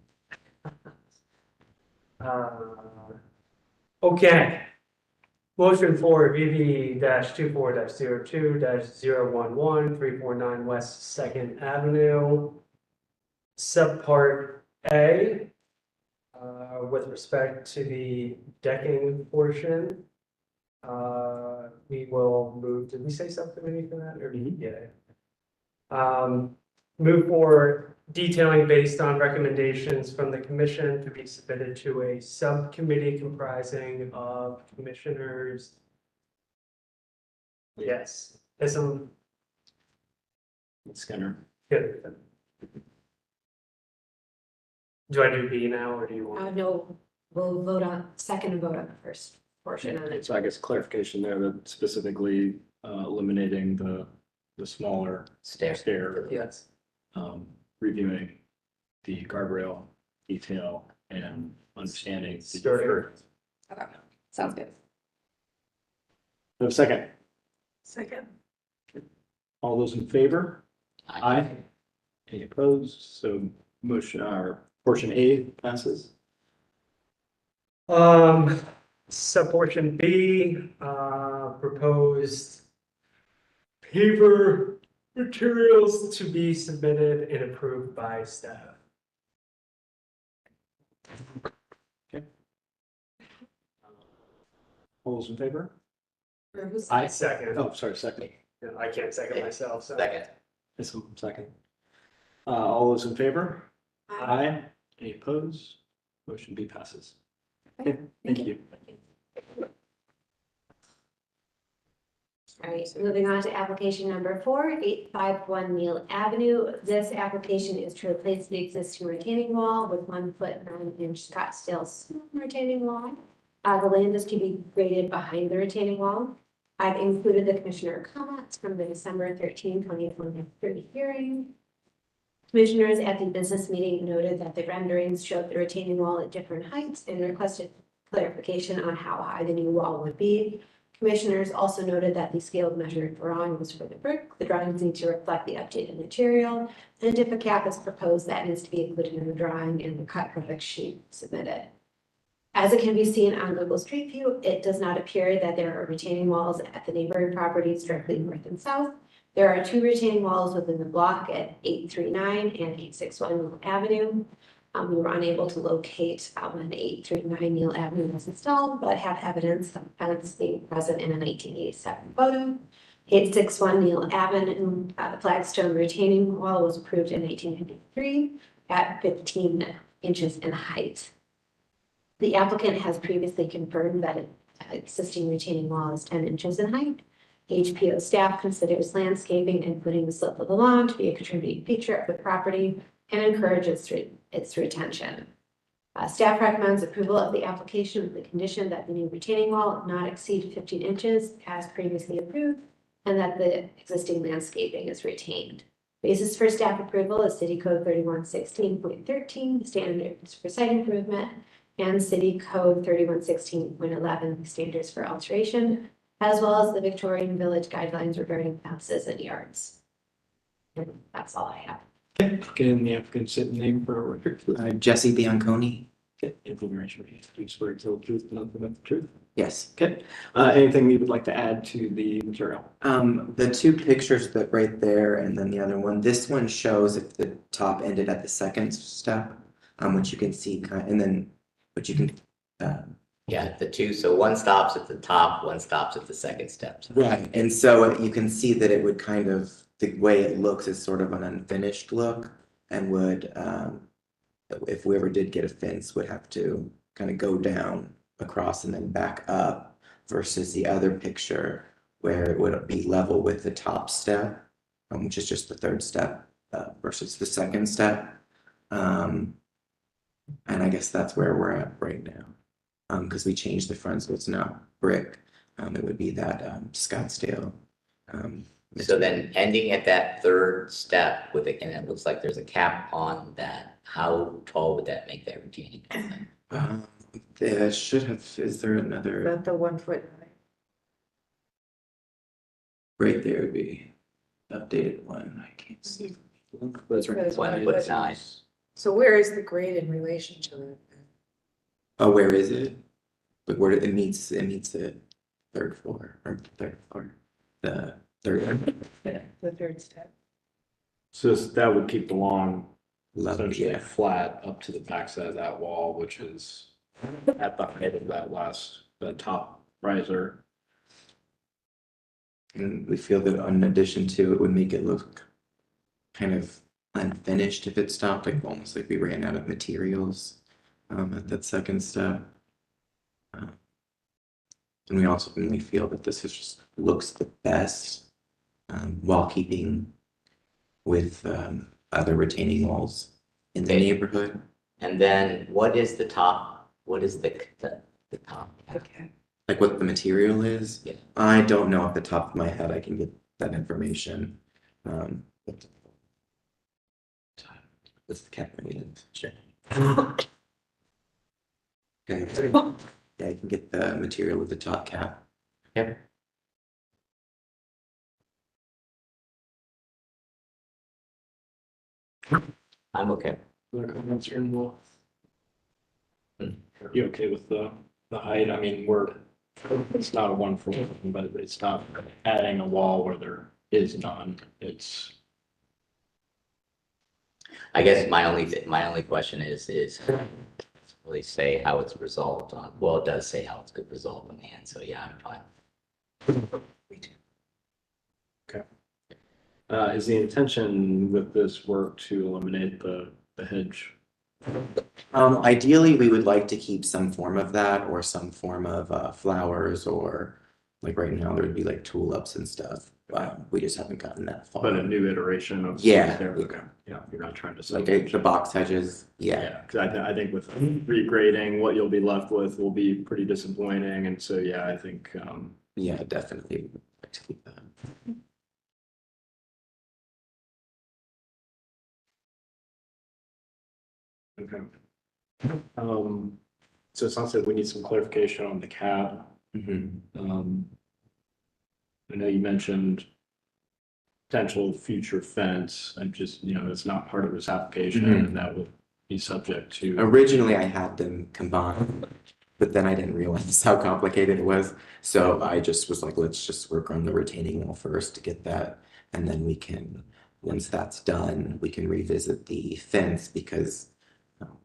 Speaker 4: Okay. Motion for VV 24-02 011 349 West Second Avenue. Subpart A. With respect to the decking portion. We will move, did we say subcommittee for that or? Yeah. Move for detailing based on recommendations from the commission to be submitted to a subcommittee comprising of commissioners. Yes, Ism,
Speaker 1: Skinner.
Speaker 4: good. Do I do B now or do you want?
Speaker 3: No, we'll vote on the first portion of it.
Speaker 1: So I guess clarification there that specifically eliminating the smaller stair.
Speaker 4: Yes.
Speaker 1: Reviewing the guardrail detail and understanding.
Speaker 4: Sturdy.
Speaker 11: Okay, sounds good.
Speaker 1: Have a second.
Speaker 5: Second.
Speaker 1: All those in favor? Aye. Any opposed? So motion, portion A passes.
Speaker 4: Subportion B, proposed paper materials to be submitted and approved by staff.
Speaker 1: Okay. All those in favor?
Speaker 4: I second.
Speaker 1: Oh, sorry, second.
Speaker 4: I can't second myself, so.
Speaker 2: Second.
Speaker 1: Second. All those in favor? Aye. Any opposed? Motion B passes. Okay, thank you.
Speaker 3: All right, moving on to application number 4, 851 Neal Avenue. This application is to replace the existing retaining wall with 1 foot 9-inch Scottsdale stone retaining wall. The land is to be graded behind the retaining wall. I've included the commissioner comments from the December 13, 2023 hearing. Commissioners at the business meeting noted that the renderings showed the retaining wall at different heights and requested clarification on how high the new wall would be. Commissioners also noted that the scaled measured drawing was for the brick. The drawings need to reflect the updated material. And if a cap is proposed, that needs to be included in the drawing and the cut product sheet submitted. As it can be seen on Google Street View, it does not appear that there are retaining walls at the neighboring properties directly north and south. There are 2 retaining walls within the block at 839 and 861 Neal Avenue. We were unable to locate when 839 Neal Avenue was installed, but have evidence of fence being present in a 1987 photo. 861 Neal Avenue, the flagstone retaining wall was approved in 1993 at 15 inches in height. The applicant has previously confirmed that an existing retaining wall is 10 inches in height. HPO staff considers landscaping, including the slope of the lawn, to be a contributing feature of the property and encourages its retention. Staff recommends approval of the application with the condition that the new retaining wall not exceed 15 inches as previously approved, and that the existing landscaping is retained. Basis for staff approval is City Code 3116.13, standards for site improvement, and City Code 3116.11, standards for alteration, as well as the Victorian Village guidelines regarding fences and yards. And that's all I have.
Speaker 1: Can the applicant sit and name for a record?
Speaker 12: Jesse Bianconi?
Speaker 1: Okay, information. Do you swear to tell the truth and nothing but the truth?
Speaker 12: Yes.
Speaker 1: Okay, anything you would like to add to the material?
Speaker 12: The 2 pictures that right there and then the other one, this one shows if the top ended at the second step, which you can see, and then, but you can,
Speaker 2: Yeah, the two, so one stops at the top, one stops at the second step.
Speaker 12: right, and so you can see that it would kind of, the way it looks is sort of an unfinished look, and would, if we ever did get a fence, would have to kind of go down across and then back up, versus the other picture where it would be level with the top step, which is just the 3rd step, versus the 2nd step. And I guess that's where we're at right now. Because we changed the front, so it's not brick. It would be that Scottsdale.
Speaker 2: So then ending at that 3rd step with it, and it looks like there's a cap on that, how tall would that make that retaining wall?
Speaker 12: There should have, is there another,
Speaker 10: About the 1 foot.
Speaker 12: right there would be updated one, I can't see.
Speaker 1: That's right.
Speaker 10: That's
Speaker 2: 1 foot 9.
Speaker 10: So where is the grade in relation to it?
Speaker 12: Oh, where is it? Like where it meets the 3rd floor, or 3rd floor, the 3rd.
Speaker 10: The 3rd step.
Speaker 7: So that would keep the lawn
Speaker 12: Level,
Speaker 7: essentially
Speaker 12: yeah.
Speaker 7: flat up to the backside of that wall, which is at the height of the top riser.
Speaker 12: And we feel that in addition to, it would make it look kind of unfinished if it stopped, like almost like we ran out of materials at that 2nd step. And we also really feel that this is just looks the best while keeping with other retaining walls in the
Speaker 2: Okay.
Speaker 12: neighborhood.
Speaker 2: And then what is the top, what is the top?
Speaker 10: Okay.
Speaker 12: Like what the material is?
Speaker 2: Yeah.
Speaker 12: I don't know off the top of my head. I can get that information. But- What's the cap rated? Sure. Okay. Yeah, I can get the material with the top cap.
Speaker 2: Yep. I'm okay.
Speaker 7: Other comments or more?
Speaker 2: Hmm.
Speaker 7: Are you okay with the height? I mean, it's not a 1 for 1, but it's not adding a wall where there is none. It's,
Speaker 2: I guess my only question is really say how it's resolved on, well, it does say how it's good resolved on the end, so yeah, I'm fine.
Speaker 7: is the intention with this work to eliminate the hedge?
Speaker 12: Ideally, we would like to keep some form of that or some form of flowers, or like right now there would be like tulips and stuff. We just haven't gotten that far.
Speaker 7: But a new iteration of.
Speaker 12: Yeah.
Speaker 7: Okay, yeah, you're not trying to.
Speaker 12: Like the box hedges, yeah.
Speaker 7: Yeah, because I think with regrading, what you'll be left with will be pretty disappointing, and so, yeah, I think,
Speaker 12: Yeah, definitely would like to keep that.
Speaker 7: okay. So it sounds like we need some clarification on the cap.
Speaker 12: Mhm.
Speaker 7: I know you mentioned potential future fence, and just, it's not part of this application,
Speaker 12: Mhm.
Speaker 7: and that would be subject to.
Speaker 12: Originally, I had them combined, but then I didn't realize how complicated it was. So I just was like, let's just work on the retaining wall first to get that. And then we can, once that's done, we can revisit the fence because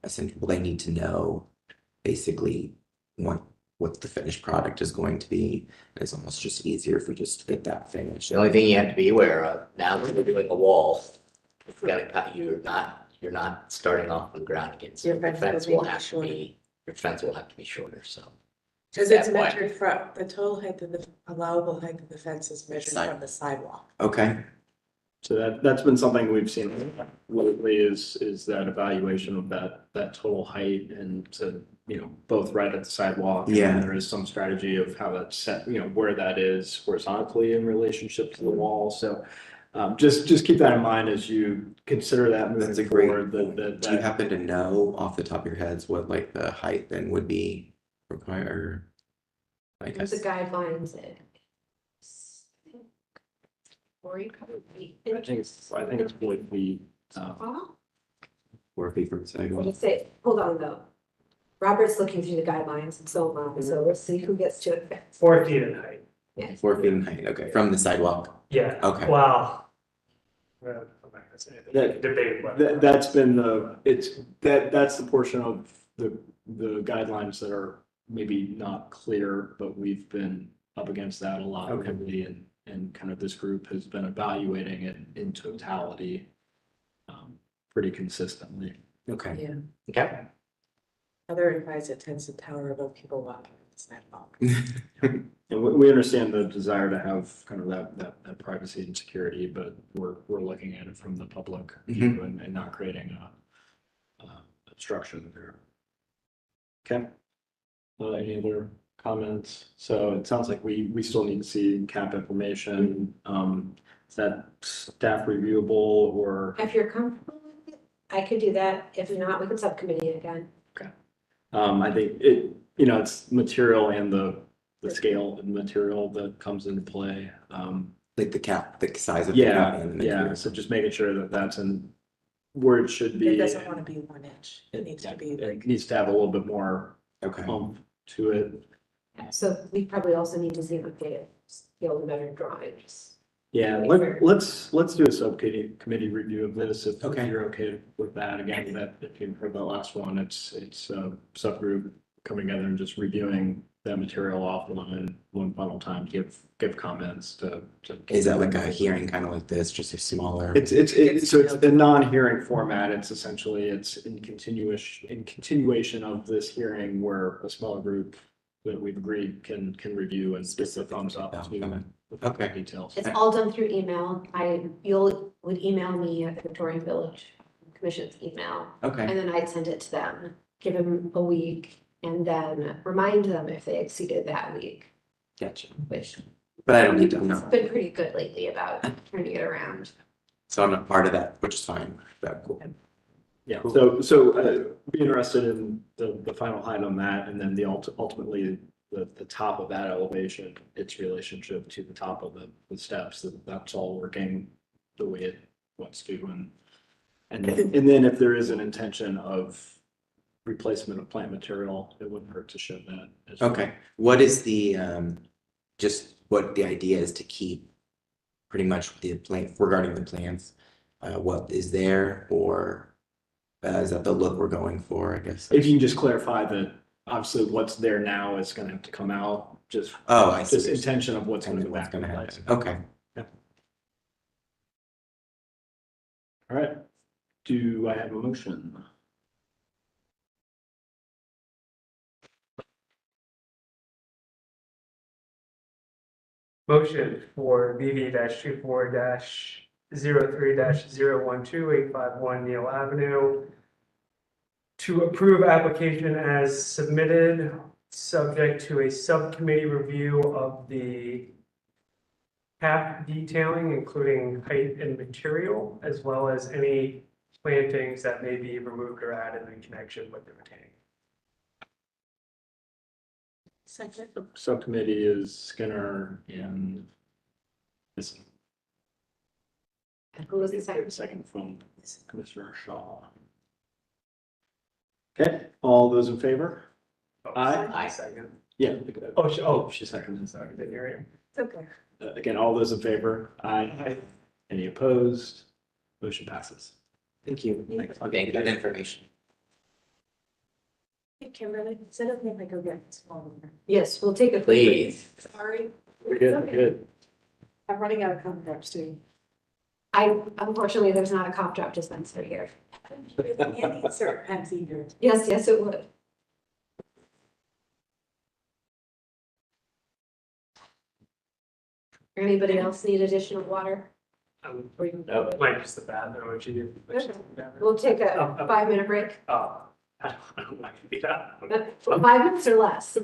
Speaker 12: essentially they need to know basically what the finished product is going to be. And it's almost just easier if we just get that finished.
Speaker 2: The only thing you have to be aware of, now that we're doing a wall, you've got to cut, you're not starting off from the ground again. So
Speaker 10: Your
Speaker 2: your
Speaker 10: fence
Speaker 2: fence
Speaker 10: will
Speaker 2: will
Speaker 10: be
Speaker 2: have to
Speaker 10: shorter.
Speaker 2: be, your fence will have to be shorter, so.
Speaker 10: Because
Speaker 2: That's
Speaker 10: it's
Speaker 2: why.
Speaker 10: measured from, the total height of the, allowable height of the fence is measured
Speaker 12: Side-
Speaker 10: from the sidewalk.
Speaker 12: Okay,
Speaker 7: So that's been something we've seen lately is that evaluation of that total height and to, both right at the sidewalk. And then
Speaker 12: Yeah.
Speaker 7: there is some strategy of how that's set, where that is horizontally in relationship to the wall. So just keep that in mind as you consider that
Speaker 12: that's a
Speaker 7: moving
Speaker 12: great
Speaker 7: forward.
Speaker 12: point. Do you happen to know off the top of your heads what like the height then would be required? I
Speaker 3: There's
Speaker 12: guess.
Speaker 3: the guidelines. Or you probably.
Speaker 7: I think it's would be,
Speaker 3: Oh,
Speaker 12: 4 feet from the
Speaker 3: what
Speaker 12: sidewalk.
Speaker 3: do you say? Hold on though. Robert's looking through the guidelines and so on, so let's see who gets to it.
Speaker 4: 4 feet in height.
Speaker 3: Yes.
Speaker 12: 4 feet in height, okay, from the sidewalk.
Speaker 4: Yeah.
Speaker 12: Okay.
Speaker 4: Wow. I'm not gonna say anything.
Speaker 1: That-
Speaker 4: Debate.
Speaker 1: That's been that's the portion of the guidelines that are maybe not clear, but we've been up against that a lot
Speaker 12: Okay.
Speaker 1: lately, and kind of this group has been evaluating it in totality pretty consistently.
Speaker 12: Okay.
Speaker 10: Yeah.
Speaker 2: Okay.
Speaker 10: Other advice, it tends to tower above people walking on the sidewalk.
Speaker 1: And we understand the desire to have kind of that privacy and security, but we're looking at it from the public view and not creating a obstruction there. Okay. Any other comments? So it sounds like we still need to see cap information. Is that staff reviewable or?
Speaker 3: If you're comfortable with it, I could do that. If not, we could subcommittee it again.
Speaker 1: I think it's material and the scale and material that comes into play.
Speaker 12: Like the cap, the size of the cap
Speaker 1: Yeah,
Speaker 12: and the
Speaker 1: yeah.
Speaker 12: material.
Speaker 1: So just making sure that that's in where it should be.
Speaker 10: It doesn't want to be 1 inch. It needs to be like.
Speaker 1: It needs to have a little bit more
Speaker 12: Okay.
Speaker 1: oomph to it.
Speaker 3: So we probably also need to see what they scale the measured drawings.
Speaker 1: Yeah, let's do a subcommittee review of this if
Speaker 12: Okay.
Speaker 1: you're okay with that. Again, that if you heard the last one, it's a subgroup coming together and just reviewing that material offline one final time, give comments to.
Speaker 12: Is that like a hearing kind of like this, just a smaller?
Speaker 1: So it's the non-hearing format. It's essentially, it's in continuation of this hearing where a smaller group that we've agreed can review and give the thumbs up to.
Speaker 12: Okay.
Speaker 1: Details.
Speaker 3: It's all done through email. Would email me at the Victorian Village Commission's email,
Speaker 12: Okay,
Speaker 3: and then I'd send it to them, give them a week, and then remind them if they exceeded that week,
Speaker 12: gotcha.
Speaker 3: which
Speaker 12: But I don't need to
Speaker 3: it's
Speaker 12: know.
Speaker 3: been pretty good lately about turning it around.
Speaker 12: So I'm not part of that, which is fine. That's cool.
Speaker 1: Yeah, so be interested in the final height on that, and then ultimately the top of that elevation, its relationship to the top of the steps, that's all working the way it wants to, and then if there is an intention of replacement of plant material, it wouldn't hurt to show that as well.
Speaker 12: Okay, what is the, just what the idea is to keep pretty much the plant, regarding the plants? What is there, or is that the look we're going for, I guess?
Speaker 1: If you can just clarify that, obviously what's there now is gonna have to come out, just
Speaker 12: Oh, I see.
Speaker 1: just intention of what's
Speaker 12: And
Speaker 1: gonna
Speaker 12: then
Speaker 1: go
Speaker 12: what's
Speaker 1: back in
Speaker 12: gonna
Speaker 1: place.
Speaker 12: happen? Okay.
Speaker 1: All right, do I have a motion?
Speaker 4: Motion for BV 24 03 012 Neal Avenue to approve application as submitted, subject to a subcommittee review of the cap detailing, including height and material, as well as any plantings that may be removed or added in connection with the retaining.
Speaker 10: Second.
Speaker 1: Subcommittee is Skinner and
Speaker 7: This
Speaker 3: Who was the second?
Speaker 7: second from Commissioner Shaw.
Speaker 1: Okay, all those in favor? Aye.
Speaker 2: Aye.
Speaker 4: Second.
Speaker 1: Yeah.
Speaker 4: She seconded, sorry, didn't hear you.
Speaker 3: It's okay.
Speaker 1: Again, all those in favor? Aye.
Speaker 7: Any opposed? Motion passes.
Speaker 12: Thank you.
Speaker 2: Thank
Speaker 12: Good
Speaker 2: you.
Speaker 12: information.
Speaker 3: Hey, Kimberly, sit up if I go get small. Yes, we'll take a. quick break.
Speaker 2: Please.
Speaker 3: Sorry.
Speaker 1: We're good, we're good.
Speaker 10: I'm running out of cough drops too.
Speaker 3: Unfortunately, there's not a cough drop dispenser here.
Speaker 10: Sir, that's either.
Speaker 3: Yes, yes, it would. Anybody else need additional water?
Speaker 2: No.
Speaker 4: Might use the bathroom, would you?
Speaker 3: We'll take a 5-minute break.
Speaker 4: Oh, I don't like to be that.
Speaker 3: 5 minutes or less.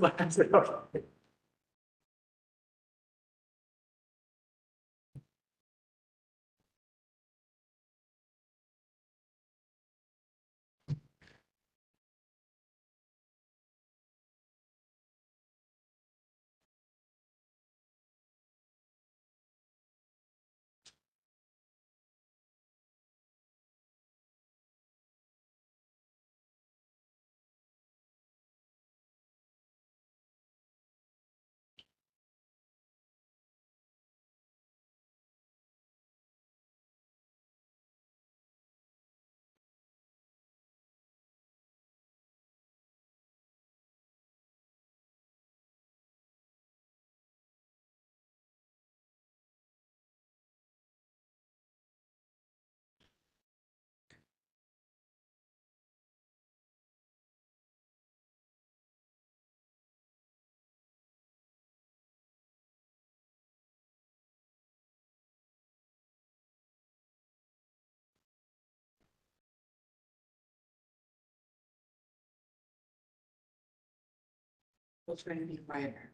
Speaker 10: We'll try to be quieter.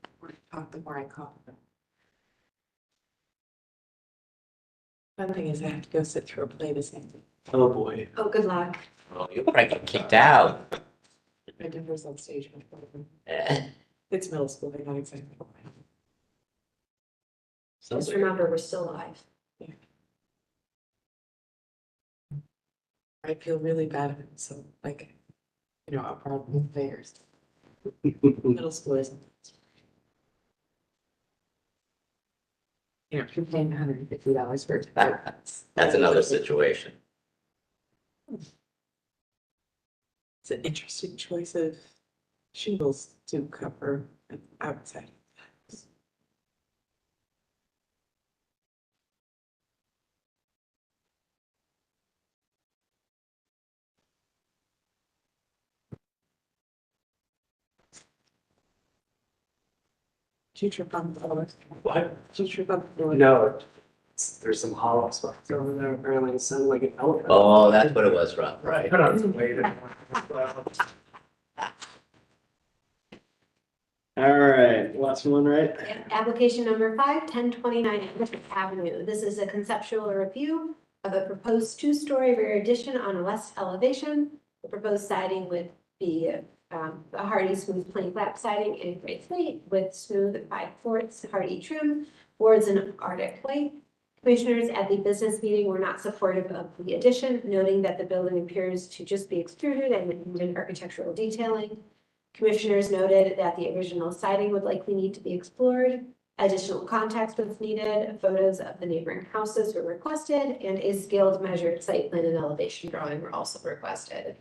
Speaker 10: The more I talk, the more I cough. Fun thing is I have to go sit through a play this evening.
Speaker 1: Oh, boy.
Speaker 3: Oh, good luck.
Speaker 2: Well, you'll probably get kicked out.
Speaker 10: My Denver's on stage.
Speaker 2: Eh,
Speaker 10: It's middle school, they're not excited.
Speaker 2: sounds
Speaker 3: Just
Speaker 2: like-
Speaker 3: remember, we're still live.
Speaker 10: I feel really bad if it's so, like, you know, a problem with players. Middle school isn't. You know, if you're paying $150 for it.
Speaker 2: That's another situation.
Speaker 10: It's an interesting choice of shingles to cover an outside. Did you trip on the floor?
Speaker 4: What?
Speaker 10: Did you trip on the floor?
Speaker 4: No, there's some hollow spots over there, apparently it sounded like an elephant.
Speaker 2: Oh, that's what it was, Rob, right?
Speaker 4: Put on some weight.
Speaker 1: All right, last one, right?
Speaker 3: Application number 5, 1029 Avenue. This is a conceptual review of a proposed 2-story rear addition on a west elevation. The proposed siding would be a hardy smooth plain flat siding in gray slate with smooth 5/4 hardy trim, boards in Arctic white. Commissioners at the business meeting were not supportive of the addition, noting that the building appears to just be extruded and needed architectural detailing. Commissioners noted that the original siding would likely need to be explored. Additional context was needed. Photos of the neighboring houses were requested, and a scaled measured site plan and elevation drawing were also requested.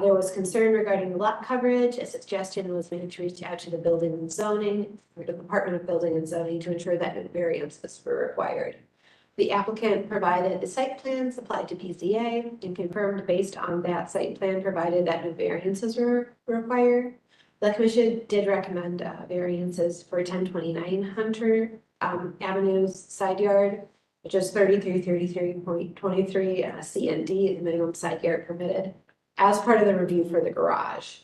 Speaker 3: There was concern regarding the lot coverage. A suggestion was made to reach out to the Building and Zoning, or the Department of Building and Zoning, to ensure that no variances were required. The applicant provided the site plan supplied to BZA and confirmed based on that site plan provided that no variances were required. The commission did recommend variances for 1029 Hunter Avenue's side yard, which is 33.23 C and D, the minimum side yard permitted, as part of the review for the garage.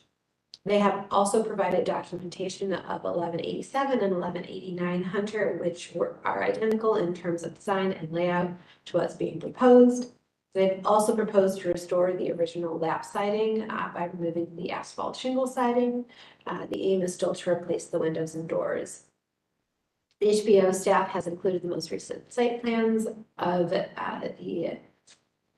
Speaker 3: They have also provided documentation of 1187 and 1189 Hunter, which are identical in terms of design and layout to what's being proposed. They've also proposed to restore the original lap siding by removing the asphalt shingle siding. The aim is still to replace the windows and doors. The HBO staff has included the most recent site plans of the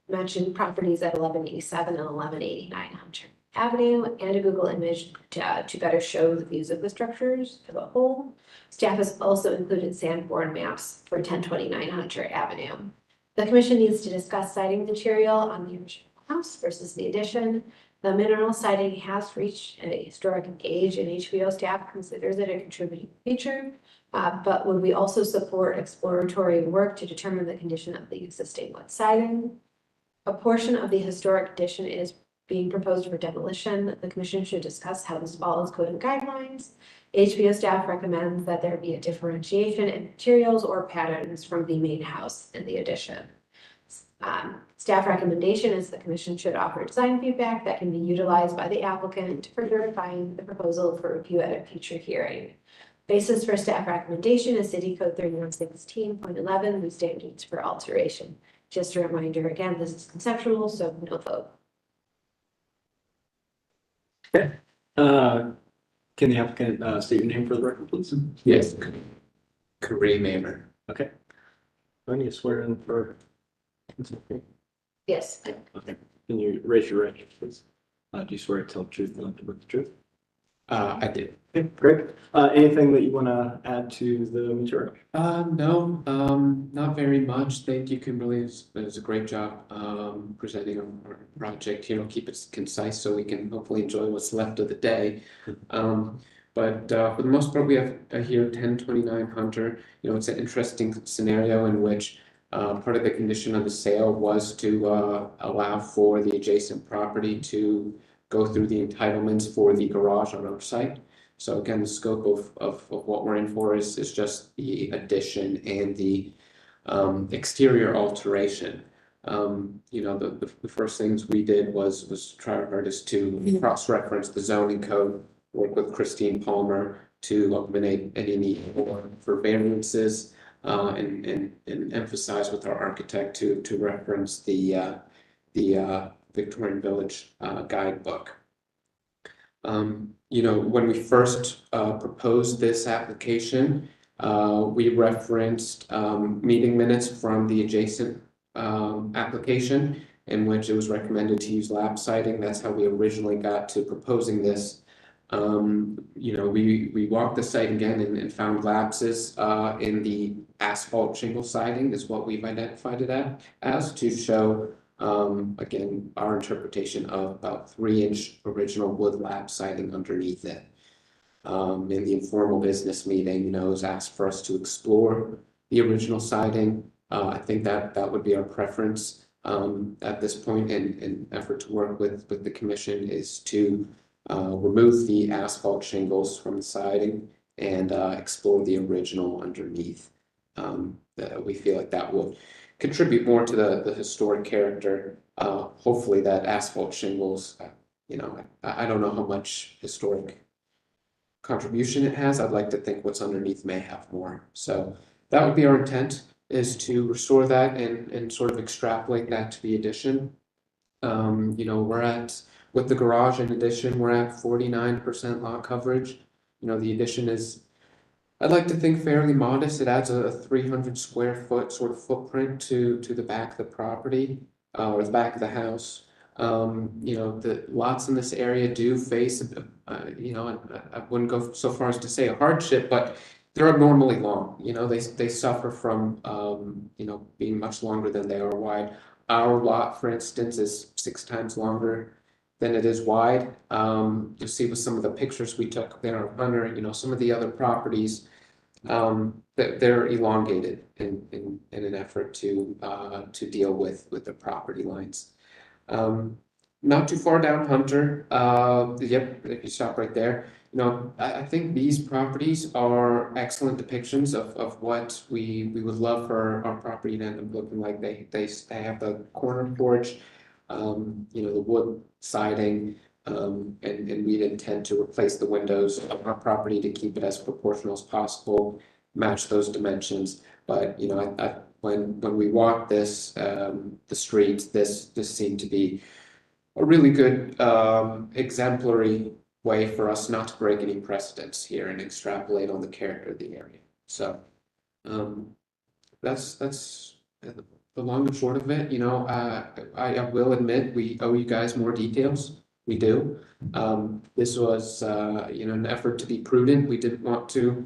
Speaker 3: mentioned properties at 1187 and 1189 Hunter Avenue and a Google image to better show the views of the structures as a whole. Staff has also included Sanborn maps for 1029 Hunter Avenue. The commission needs to discuss siding material on the original house versus the addition. The mineral siding has reached a historic age and HBO staff considers it a contributing feature. But would we also support exploratory work to determine the condition of the existing wood siding? A portion of the historic addition is being proposed for demolition. The commission should discuss how this follows code and guidelines. HBO staff recommends that there be a differentiation in materials or patterns from the main house and the addition. Staff recommendation is the commission should offer design feedback that can be utilized by the applicant to further refine the proposal for review at a future hearing. Basis for staff recommendation is City Code 3116.11, with standards for alteration. Just a reminder, again, this is conceptual, so no vote.
Speaker 1: Okay. Can the applicant state your name for the record, please?
Speaker 13: Yes. Kareem Amer.
Speaker 1: Okay. Do I need to swear in for?
Speaker 3: Yes.
Speaker 1: Okay. Can you raise your right hand, please? Do you swear to tell the truth and nothing but the truth?
Speaker 13: I do.
Speaker 1: Okay, great. Anything that you want to add to the material?
Speaker 13: No, not very much. Thank you, Kimberly. It was a great job presenting our project here. I'll keep it concise so we can hopefully enjoy what's left of the day. But for the most part, we have here 1029 Hunter. You know, it's an interesting scenario in which part of the condition of the sale was to allow for the adjacent property to go through the entitlements for the garage on our site. So again, the scope of what we're in for is just the addition and the exterior alteration. You know, the first things we did was try our hardest to cross-reference the zoning code, work with Christine Palmer to eliminate any need for variances, and emphasize with our architect to reference the Victorian Village guidebook. You know, when we first proposed this application, we referenced meeting minutes from the adjacent application in which it was recommended to use lap siding. That's how we originally got to proposing this. You know, we walked the site again and found lapses in the asphalt shingle siding is what we've identified it as to show again, our interpretation of about 3-inch original wood lap siding underneath it. In the informal business meeting, you know, it was asked for us to explore the original siding. I think that would be our preference at this point, and effort to work with the commission is to remove the asphalt shingles from the siding and explore the original underneath. We feel like that will contribute more to the historic character. Hopefully that asphalt shingles, you know, I don't know how much historic contribution it has. I'd like to think what's underneath may have more. So that would be our intent, is to restore that and sort of extrapolate that to the addition. You know, with the garage in addition, we're at 49% lot coverage. You know, the addition is, I'd like to think, fairly modest. It adds a 300 square foot sort of footprint to the back of the property, or the back of the house. You know, the lots in this area do face, you know, I wouldn't go so far as to say a hardship, but they're abnormally long. You know, they suffer from, you know, being much longer than they are wide. Our lot, for instance, is 6 times longer than it is wide. You'll see with some of the pictures we took there on Hunter, you know, some of the other properties, that they're elongated in an effort to deal with the property lines. Not too far down Hunter, yep, if you stop right there, you know, I think these properties are excellent depictions of what we would love for our property to end up looking like. They have the corner porch, you know, the wood siding, and we'd intend to replace the windows of our property to keep it as proportional as possible, match those dimensions. But, you know, when we walked this, the streets, this seemed to be a really good exemplary way for us not to break any precedents here and extrapolate on the character of the area. So That's the long and short of it, you know, I will admit, we owe you guys more details. We do. This was, you know, an effort to be prudent. We didn't want to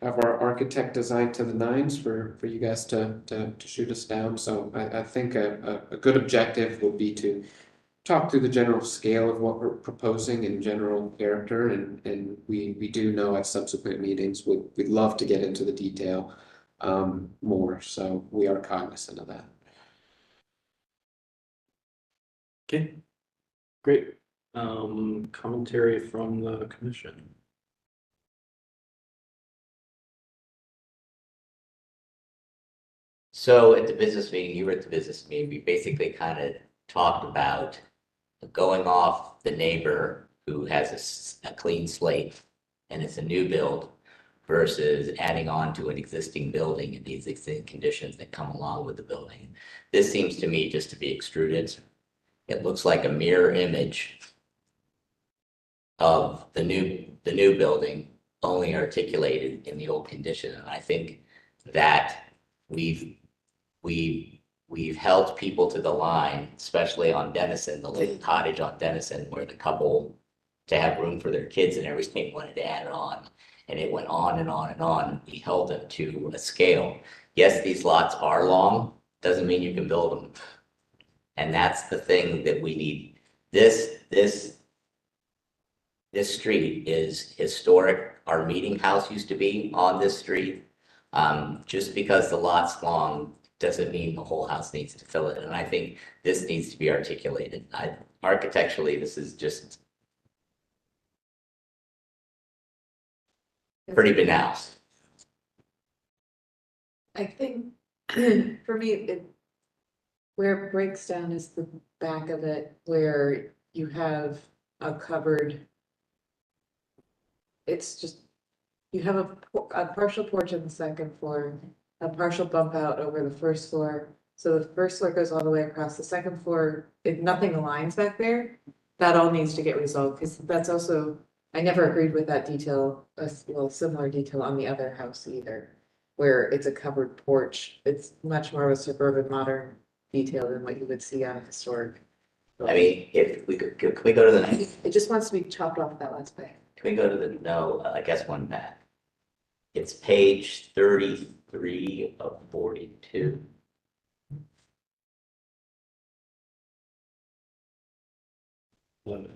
Speaker 13: have our architect designed to the nines for you guys to shoot us down. So I think a good objective would be to talk through the general scale of what we're proposing in general character, and we do know at subsequent meetings, we'd love to get into the detail more, so we are cognizant of that.
Speaker 1: Okay, great. Commentary from the commission.
Speaker 2: So at the business meeting, you were at the business meeting, we basically kind of talked about going off the neighbor who has a clean slate and it's a new build versus adding on to an existing building and these existing conditions that come along with the building. This seems to me just to be extruded. It looks like a mirror image of the new building, only articulated in the old condition. And I think that we've held people to the line, especially on Denison, the little cottage on Denison, where the couple, to have room for their kids and everything, wanted to add it on. And it went on and on and on. We held them to a scale. Yes, these lots are long, doesn't mean you can build them. And that's the thing that we need. This street is historic. Our meeting house used to be on this street. Just because the lot's long doesn't mean the whole house needs to fill it. And I think this needs to be articulated. Architecturally, this is just pretty banal.
Speaker 10: I think for me, where it breaks down is the back of it, where you have a covered. It's just, you have a partial porch on the second floor, a partial bump out over the first floor. So the first floor goes all the way across the second floor. If nothing aligns back there, that all needs to get resolved, because that's also, I never agreed with that detail, well, similar detail on the other house either, where it's a covered porch. It's much more of a suburban modern detail than what you would see on a historic.
Speaker 2: I mean, if we could, can we go to the,
Speaker 10: It just wants to be chopped off that last bit.
Speaker 2: can we go to the, no, I guess one back. It's page 33 of 42.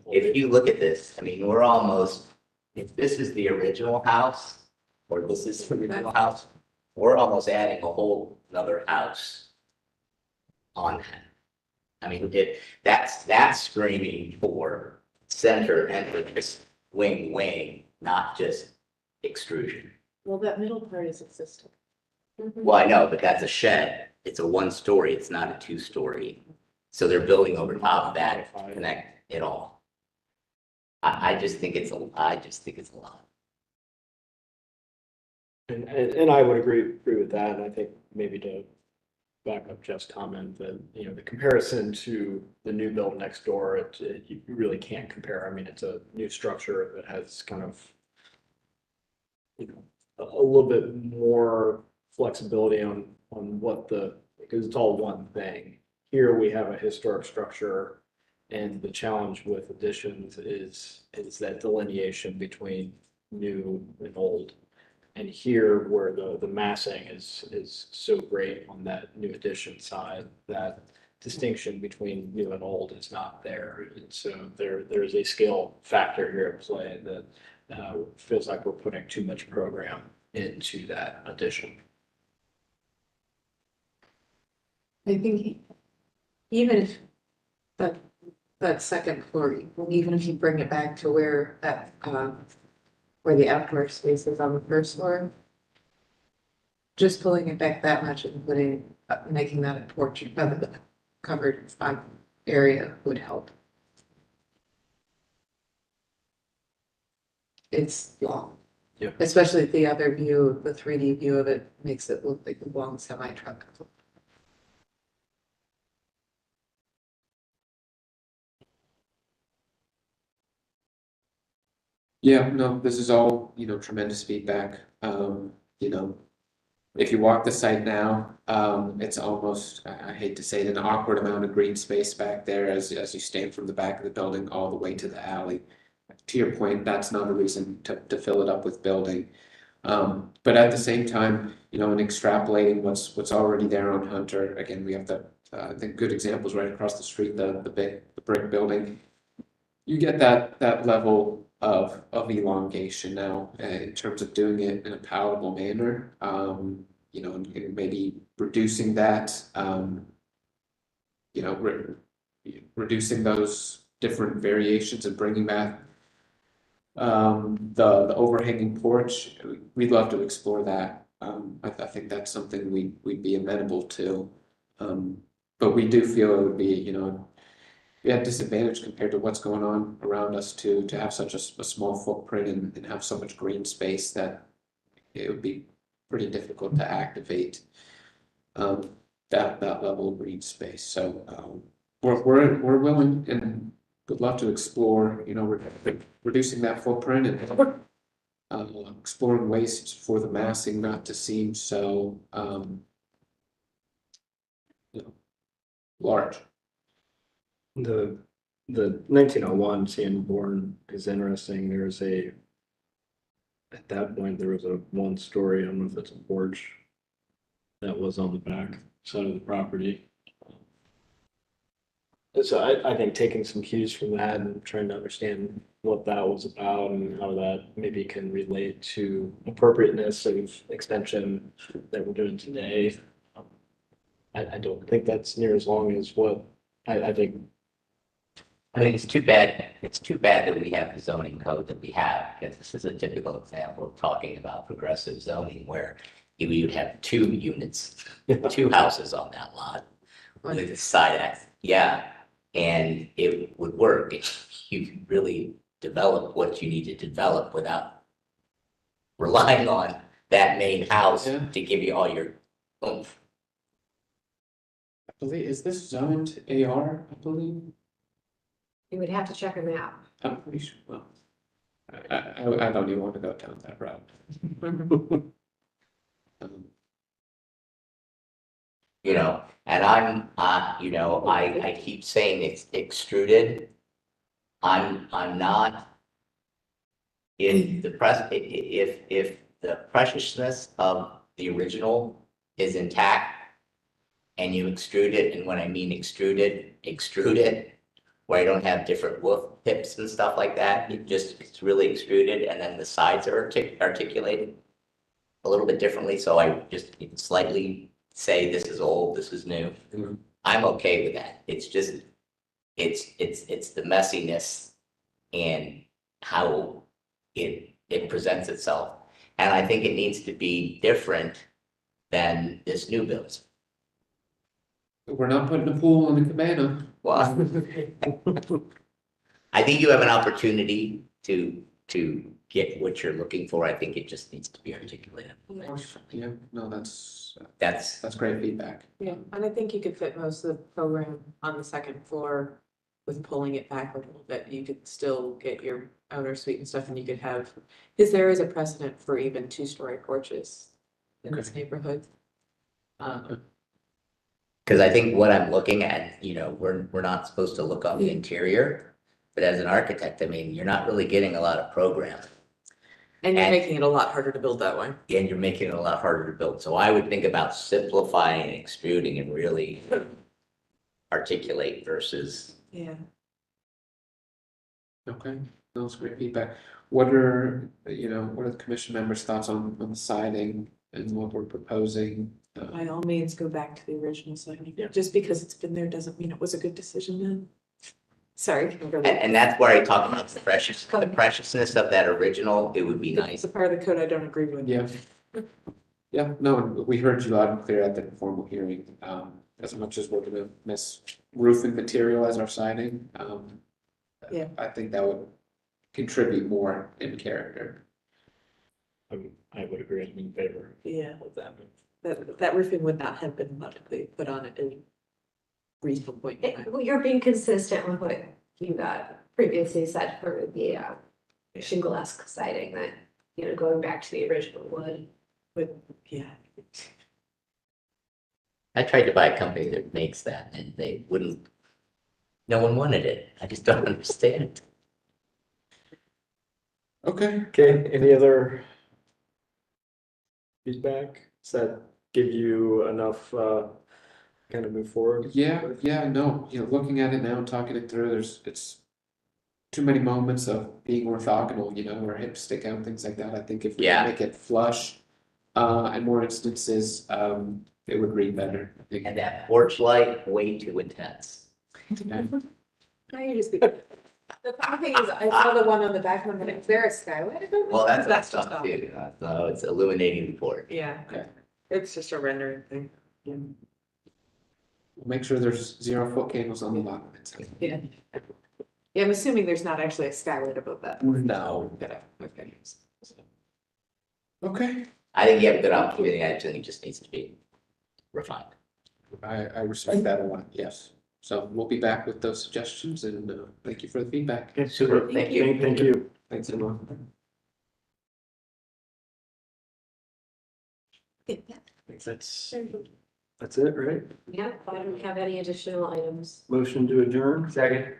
Speaker 2: If you look at this, I mean, we're almost, if this is the original house, or this is the original house, we're almost adding a whole another house on that. I mean, that's screaming for center entrance, wing, not just extrusion.
Speaker 10: Well, that middle part is existing.
Speaker 2: Well, I know, but that's a shed. It's a 1-story, it's not a 2-story. So they're building over top of that to connect it all. I just think it's a lot.
Speaker 1: And I would agree with that, and I think maybe to back up Jeff's comment that, you know, the comparison to the new build next door, you really can't compare. I mean, it's a new structure that has kind of, you know, a little bit more flexibility on what because it's all one thing. Here we have a historic structure, and the challenge with additions is that delineation between new and old. And here, where the massing is so great on that new addition side, that distinction between new and old is not there. And so there's a scale factor here at play that feels like we're putting too much program into that addition.
Speaker 10: I think even if that second floor, even if you bring it back to where that, where the outdoor space is on the first floor, just pulling it back that much and making that a porch, covered area would help. It's long.
Speaker 1: Yeah.
Speaker 10: Especially the other view, the 3D view of it makes it look like a long semi truck.
Speaker 13: Yeah, no, this is all, you know, tremendous feedback. You know, if you walk the site now, it's almost, I hate to say it, an awkward amount of green space back there as you stand from the back of the building all the way to the alley. To your point, that's not a reason to fill it up with building. But at the same time, you know, in extrapolating what's already there on Hunter, again, we have the good examples right across the street, the brick building. You get that level of elongation now in terms of doing it in a palatable manner. You know, and maybe reducing that, you know, reducing those different variations and bringing back the overhanging porch. We'd love to explore that. I think that's something we'd be amenable to. But we do feel it would be, you know, we had disadvantage compared to what's going on around us to have such a small footprint and have so much green space that it would be pretty difficult to activate that level of green space. So we're willing and would love to explore, you know, reducing that footprint and exploring ways for the massing not to seem so you know, large.
Speaker 1: The 1901 Sanborn is interesting. There's at that point, there was a 1-story, I don't know if it's a porch, that was on the back side of the property. So I think taking some cues from that and trying to understand what that was about and how that maybe can relate to appropriateness of extension that we're doing today. I don't think that's near as long as what I think.
Speaker 2: I mean, it's too bad that we have the zoning code that we have, because this is a typical example of talking about progressive zoning where you would have 2 units, 2 houses on that lot with a side act. Yeah, and it would work if you really develop what you need to develop without relying on that main house to give you all your oomph.
Speaker 13: I believe, is this zoned AR, I believe?
Speaker 3: You would have to check a map.
Speaker 13: I'm pretty sure, well, I don't even want to go down that route.
Speaker 2: You know, and I'm, you know, I keep saying it's extruded. I'm not in the if the preciousness of the original is intact and you extrude it, and when I mean extrude it, where I don't have different wolf tips and stuff like that, it's really extruded, and then the sides are articulated a little bit differently, so I just slightly say this is old, this is new.
Speaker 13: Mm-hmm.
Speaker 2: I'm okay with that. It's just, it's the messiness and how it presents itself. And I think it needs to be different than this new build.
Speaker 13: We're not putting a pool in a cabana.
Speaker 2: Well, I think you have an opportunity to get what you're looking for. I think it just needs to be articulated.
Speaker 13: Yeah, no, that's
Speaker 2: That's
Speaker 13: great feedback.
Speaker 5: Yeah, and I think you could fit most of the program on the 2nd floor with pulling it back a little bit. You could still get your outer suite and stuff, and you could have, because there is a precedent for even 2-story porches in this neighborhood.
Speaker 2: because I think what I'm looking at, you know, we're not supposed to look on the interior, but as an architect, I mean, you're not really getting a lot of program.
Speaker 5: And you're
Speaker 2: And-
Speaker 5: making it a lot harder to build that way.
Speaker 2: And you're making it a lot harder to build. So I would think about simplifying and extruding and really articulate versus.
Speaker 5: Yeah.
Speaker 13: Okay, that was great feedback. What are the commission members' thoughts on the siding and what we're proposing?
Speaker 5: By all means, go back to the original siding.
Speaker 1: Yeah.
Speaker 5: Just because it's been there doesn't mean it was a good decision then. Sorry.
Speaker 2: And that's where I talk about the preciousness of that original. It would be
Speaker 5: It's
Speaker 2: nice.
Speaker 5: a part of the code I don't agree with.
Speaker 13: Yeah. Yeah, no, we heard you loud and clear at the informal hearing. As much as we're gonna miss roofing material as our siding,
Speaker 5: Yeah.
Speaker 13: I think that would contribute more in character.
Speaker 1: I would agree. I'm in favor
Speaker 5: Yeah,
Speaker 1: of that.
Speaker 5: that roofing would not have been logically put on at any reasonable point in time.
Speaker 3: Well, you're being consistent with what you previously said for the shingle-esque siding that, you know, going back to the original wood.
Speaker 5: But yeah,
Speaker 2: I tried to buy a company that makes that and they wouldn't, no one wanted it. I just don't understand.
Speaker 13: Okay.
Speaker 1: Okay, any other feedback? Does that give you enough, kind of move forward?
Speaker 13: Yeah, no, looking at it now, talking it through, it's too many moments of being orthogonal, where hips stick out, things like that. I think if we
Speaker 2: Yeah.
Speaker 13: can make it flush, and more instances, it would read better. I think.
Speaker 2: And that porch light, way too intense.
Speaker 10: Now you're just speaking. The funny thing is, I saw the one on the back one, and is there a skylight above it?
Speaker 2: Well, that's
Speaker 10: just
Speaker 2: stuff
Speaker 10: off.
Speaker 2: too. So it's illuminating the porch.
Speaker 10: Yeah,
Speaker 13: Okay.
Speaker 10: it's just a rendering thing.
Speaker 13: We'll make sure there's 0-foot candles on the bottom.
Speaker 10: Yeah. Yeah, I'm assuming there's not actually a skylight above that.
Speaker 13: No.
Speaker 10: Okay.
Speaker 13: Okay,
Speaker 2: I think you have a good opportunity. I think it just needs to be refined.
Speaker 13: I respect that a lot, yes. So we'll be back with those suggestions and thank you for the feedback.
Speaker 1: Okay, super.
Speaker 2: Thank you.
Speaker 1: Thank you.
Speaker 13: Thanks, Emma.
Speaker 1: That's it, right?
Speaker 3: Yeah, I don't have any additional items.
Speaker 1: Motion to adjourn?
Speaker 4: Second.